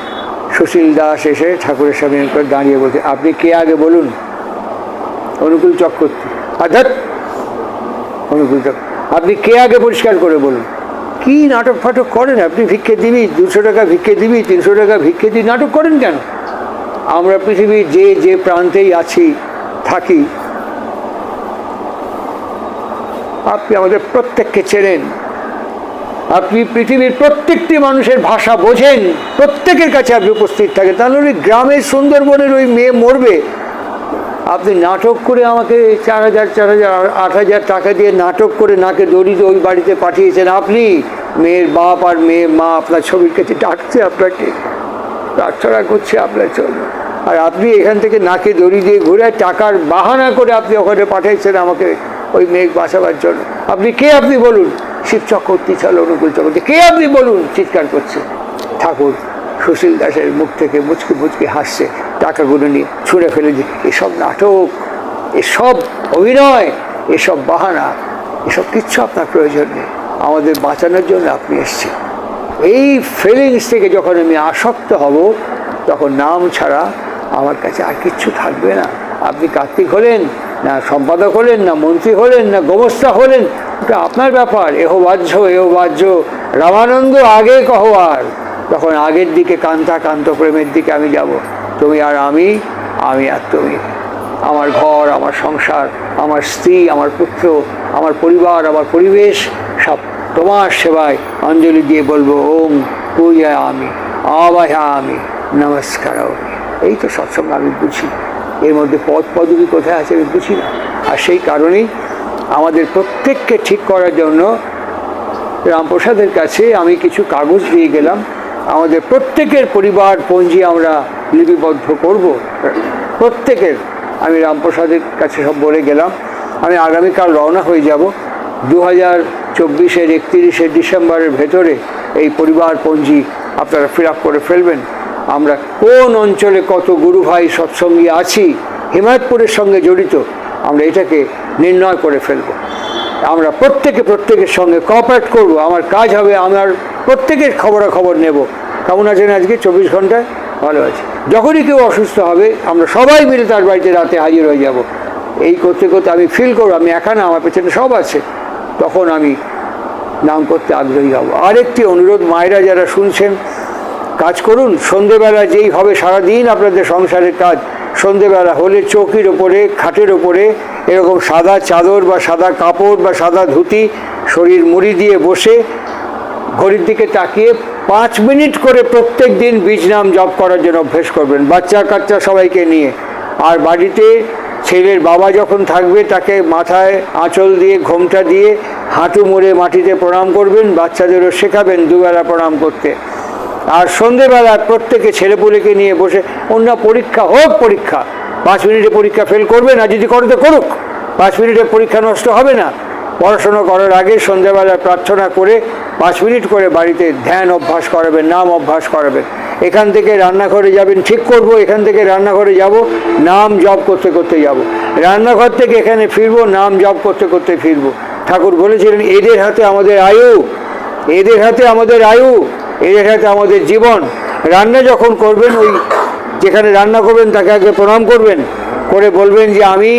সুশীল দাস এসে ঠাকুরের সামনে দাঁড়িয়ে বলছে, আপনি কে আগে বলুন? অনুকূল চক্রবর্তী। অর্থাৎ অনুকূল চক্র, আপনি কে আগে পরিষ্কার করে বলুন। কি নাটক ফাটক করেন আপনি? ভিক্ষে দিবি, 200 টাকা ভিক্ষে দিবি, 300 টাকা ভিক্ষে দিবি, নাটক করেন কেন? আমরা পৃথিবীর যে প্রান্তেই আছি, থাকি, আপনি আমাদের প্রত্যেককে চেনেন, আপনি পৃথিবীর প্রত্যেকটি মানুষের ভাষা বোঝেন, প্রত্যেকের কাছে আপনি উপস্থিত থাকেন। তাহলে ওই গ্রামের সুন্দরবনের ওই মেয়ে মরবে, আপনি নাটক করে আমাকে 4,000 8,000 টাকা দিয়ে নাটক করে নাকে দড়ি দিয়ে ওই বাড়িতে পাঠিয়েছেন। আপনি মেয়ের বাপ আর মেয়ের মা আপনার ছবির কাছে ডাকছে, আপনাকে প্রার্থনা করছে আপনার জন্য, আর আপনি এখান থেকে নাকে দড়ি দিয়ে ঘুরে টাকার বাহানা করে আপনি ওখানে পাঠিয়েছেন আমাকে ওই মেয়ে বাঁচাবার জন্য। আপনি কে? আপনি বলুন। শিব চক্রবর্তী ছিল, অনুকূল চক্রবর্তী, কে আপনি বলুন? চিৎকার করছে। ঠাকুর সুশীল দাসের মুখ থেকে মুচকি হাসছে, টাকাগুলো নিয়ে ছুঁড়ে ফেলে দিয়ে, এসব নাটক, এসব অভিনয়, এসব বাহানা, এসব কিচ্ছু আপনার প্রয়োজন নেই, আমাদের বাঁচানোর জন্য আপনি এসছেন। এই ফিলিংস থেকে যখন আমি আসক্ত হব, তখন নাম ছাড়া আমার কাছে আর কিচ্ছু থাকবে না। আপনি কার্তিক হলেন না, সম্পাদক হলেন না, মন্ত্রী হলেন না, গোমস্তা হলেন, ওটা আপনার ব্যাপার। এহো বাহ্য রামানন্দ আগে কহবার, তখন আগের দিকে কান্ত প্রেমের দিকে আমি যাব। তুমি আর আমি আর তুমি, আমার ঘর, আমার সংসার, আমার স্ত্রী, আমার পুত্র, আমার পরিবার, আমার পরিবেশ, সব তোমার সেবায় অঞ্জলি দিয়ে বলবো, ওম পূজায়ামি আবাহয়ামি নমস্কার। এই তো সৎসঙ্গ আমি বুঝি। এর মধ্যে পদ পদবি কোথায় আছে আমি বুঝি না। আর সেই কারণেই আমাদের প্রত্যেককে ঠিক করার জন্য রামপ্রসাদের কাছে আমি কিছু কাগজ দিয়ে গেলাম। আমাদের প্রত্যেকের পরিবার পঞ্জি আমরা লিপিবদ্ধ করব। প্রত্যেকের আমি রামপ্রসাদের কাছে সব বলে গেলাম। আমি আগামীকাল রওনা হয়ে যাব। 2024-এর 31শে ডিসেম্বরের ভেতরে এই পরিবার পঞ্জি আপনারা ফিল আপ করে ফেলবেন। আমরা কোন অঞ্চলে কত গুরু ভাই সৎসঙ্গী আছি, হিমায়তপুরের সঙ্গে জড়িত, আমরা এটাকে নির্ণয় করে ফেলব। আমরা প্রত্যেকের সঙ্গে কোঅপারেট করব। আমার কাজ হবে আমার প্রত্যেকের খবরাখবর নেব। কেমন আছেন আজকে? 24 ঘন্টায় ভালো আছে। যখনই কেউ অসুস্থ হবে আমরা সবাই মিলে তার বাড়িতে রাতে হাজির হয়ে যাব। এই করতে করতে আমি ফিল করব আমি একা না, আমার পেছনে সব আছে। তখন আমি নাম করতে আগ্রহী হব। আরেকটি অনুরোধ, মায়েরা যারা শুনছেন, কাজ করুন। সন্ধেবেলা যেই হবে সারাদিন আপনাদের সংসারের কাজ, সন্ধেবেলা হলে চৌকির ওপরে, খাটের ওপরে এরকম সাদা চাদর বা সাদা কাপড় বা সাদা ধুতি শরীর মুড়ি দিয়ে বসে ঘড়ির দিকে তাকিয়ে 5 মিনিট করে প্রত্যেক দিন বীজ নাম জপ করার জন্য অভ্যেস করবেন, বাচ্চা কাচ্চা সবাইকে নিয়ে। আর বাড়িতে ছেলের বাবা যখন থাকবে তাকে মাথায় আঁচল দিয়ে ঘোমটা দিয়ে হাঁটু মুড়ে মাটিতে প্রণাম করবেন। বাচ্চাদেরও শেখাবেন দুবেলা প্রণাম করতে। আর সন্ধেবেলা প্রত্যেকে ছেলেপুলেকে নিয়ে বসে, অন্য পরীক্ষা হোক, পরীক্ষা 5 মিনিটে পরীক্ষা ফেল করবে না, যদি করতে করুক, 5 মিনিটে পরীক্ষা নষ্ট হবে না। পড়াশোনা করার আগে সন্ধ্যাবেলা প্রার্থনা করে 5 মিনিট করে বাড়িতে ধ্যান অভ্যাস করাবেন, নাম অভ্যাস করাবেন। এখান থেকে রান্নাঘরে যাবেন, ঠিক করব, এখান থেকে রান্নাঘরে যাব, নাম জপ করতে করতে যাব। রান্নাঘর থেকে এখানে ফিরবো, নাম জপ করতে করতে ফিরবো। ঠাকুর বলেছিলেন এদের হাতে আমাদের আয়ু, এদের হাতে আমাদের আয়ু, এদের হাতে আমাদের জীবন। রান্না যখন করবেন, ওই যেখানে রান্না করবেন তাকে আগে প্রণাম করবেন, করে বলবেন যে আমি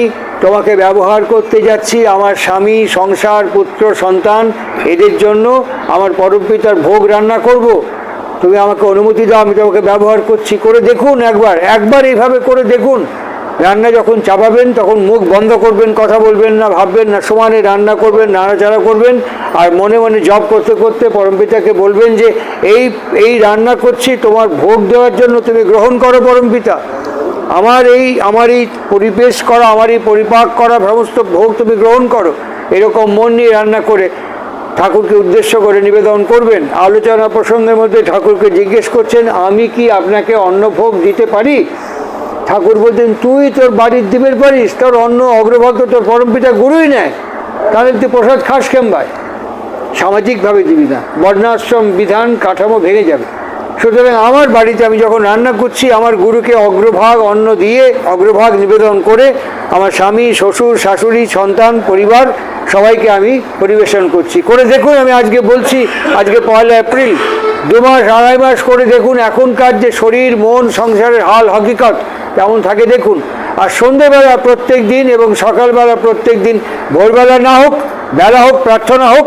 তোমাকে ব্যবহার করতে যাচ্ছি, আমার স্বামী, সংসার, পুত্র, সন্তান, এদের জন্য আমার পরমপিতার ভোগ রান্না করব। তুমি আমাকে অনুমতি দাও, আমি তোমাকে ব্যবহার করছি। করে দেখুন, একবার এইভাবে করে দেখুন। রান্না যখন চাপাবেন তখন মুখ বন্ধ করবেন, কথা বলবেন না, ভাববেন না, সমানে রান্না করবেন, নাড়াচাড়া করবেন। আর মনে মনে জপ করতে করতে পরমপিতাকে বলবেন যে এই রান্না করছি তোমার ভোগ দেওয়ার জন্য, তুমি গ্রহণ করো পরমপিতা। আমার এই পরিবেশ করা, আমার এই পরিপাক করা সমস্ত ভোগ তুমি গ্রহণ করো। এরকম মন নিয়ে রান্না করে ঠাকুরকে উদ্দেশ্য করে নিবেদন করবেন। আলোচনা প্রসঙ্গের মধ্যে ঠাকুরকে জিজ্ঞেস করছেন, আমি কি আপনাকে অন্নভোগ দিতে পারি? ঠাকুর বলতেন, তুই তোর বাড়ির দিবের পারিস, তোর অন্ন অগ্রভাগ তোর পরমপিতা গুরুই নেয়, তাহলে তুই প্রসাদ খাস কেমবায়? সামাজিকভাবে দিবি না, বর্ণাশ্রম বিধান কাঠামো ভেঙে যাবে। সুতরাং আমার বাড়িতে আমি যখন রান্না করছি, আমার গুরুকে অগ্রভাগ অন্ন দিয়ে, অগ্রভাগ নিবেদন করে আমার স্বামী, শ্বশুর, শাশুড়ি, সন্তান, পরিবার সবাইকে আমি পরিবেশন করছি। করে দেখুন, আমি আজকে বলছি, আজকে 1 এপ্রিল, 2 মাস 2.5 মাস করে দেখুন এখনকার যে শরীর, মন, সংসারের হাল হকিকত কেমন থাকে দেখুন। আর সন্ধেবেলা প্রত্যেক দিন এবং সকালবেলা প্রত্যেক দিন, ভোরবেলা না হোক, বেলা হোক, প্রার্থনা হোক,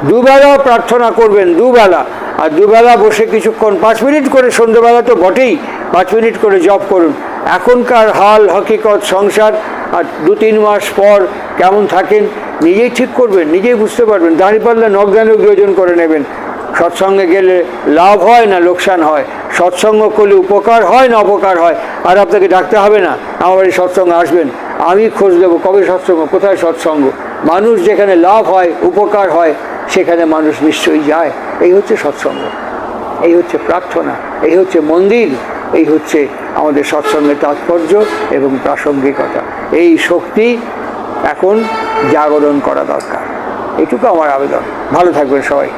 দুবেলা প্রার্থনা করবেন, দুবেলা। আর দুবেলা বসে কিছুক্ষণ 5 মিনিট করে, সন্ধ্যেবেলা তো বটেই, 5 মিনিট করে জপ করুন। এখনকার হাল হকিকত সংসার আর 2-3 মাস পর কেমন থাকেন নিজেই ঠিক করবেন, নিজেই বুঝতে পারবেন। দাঁড়িপাল্লা নখদানেও যোজন করে নেবেন। সৎসঙ্গে গেলে লাভ হয় না লোকসান হয়, সৎসঙ্গ করলে উপকার হয় না অপকার হয়। আর আপনাকে ডাকতে হবে না, আমার বাড়ি সৎসঙ্গে আসবেন, আমি খোঁজ দেবো কবে সৎসঙ্গ, কোথায় সৎসঙ্গ। মানুষ যেখানে লাভ হয়, উপকার হয়, সেখানে মানুষ নিশ্চয়ই যায়। এই হচ্ছে সৎসঙ্গ, এই হচ্ছে প্রার্থনা, এই হচ্ছে মন্দির, এই হচ্ছে আমাদের সৎসঙ্গের তাৎপর্য এবং প্রাসঙ্গিকতা। এই শক্তি এখন জাগরণ করা দরকার। এইটুকু আমার আবেদন। ভালো থাকবেন সবাই।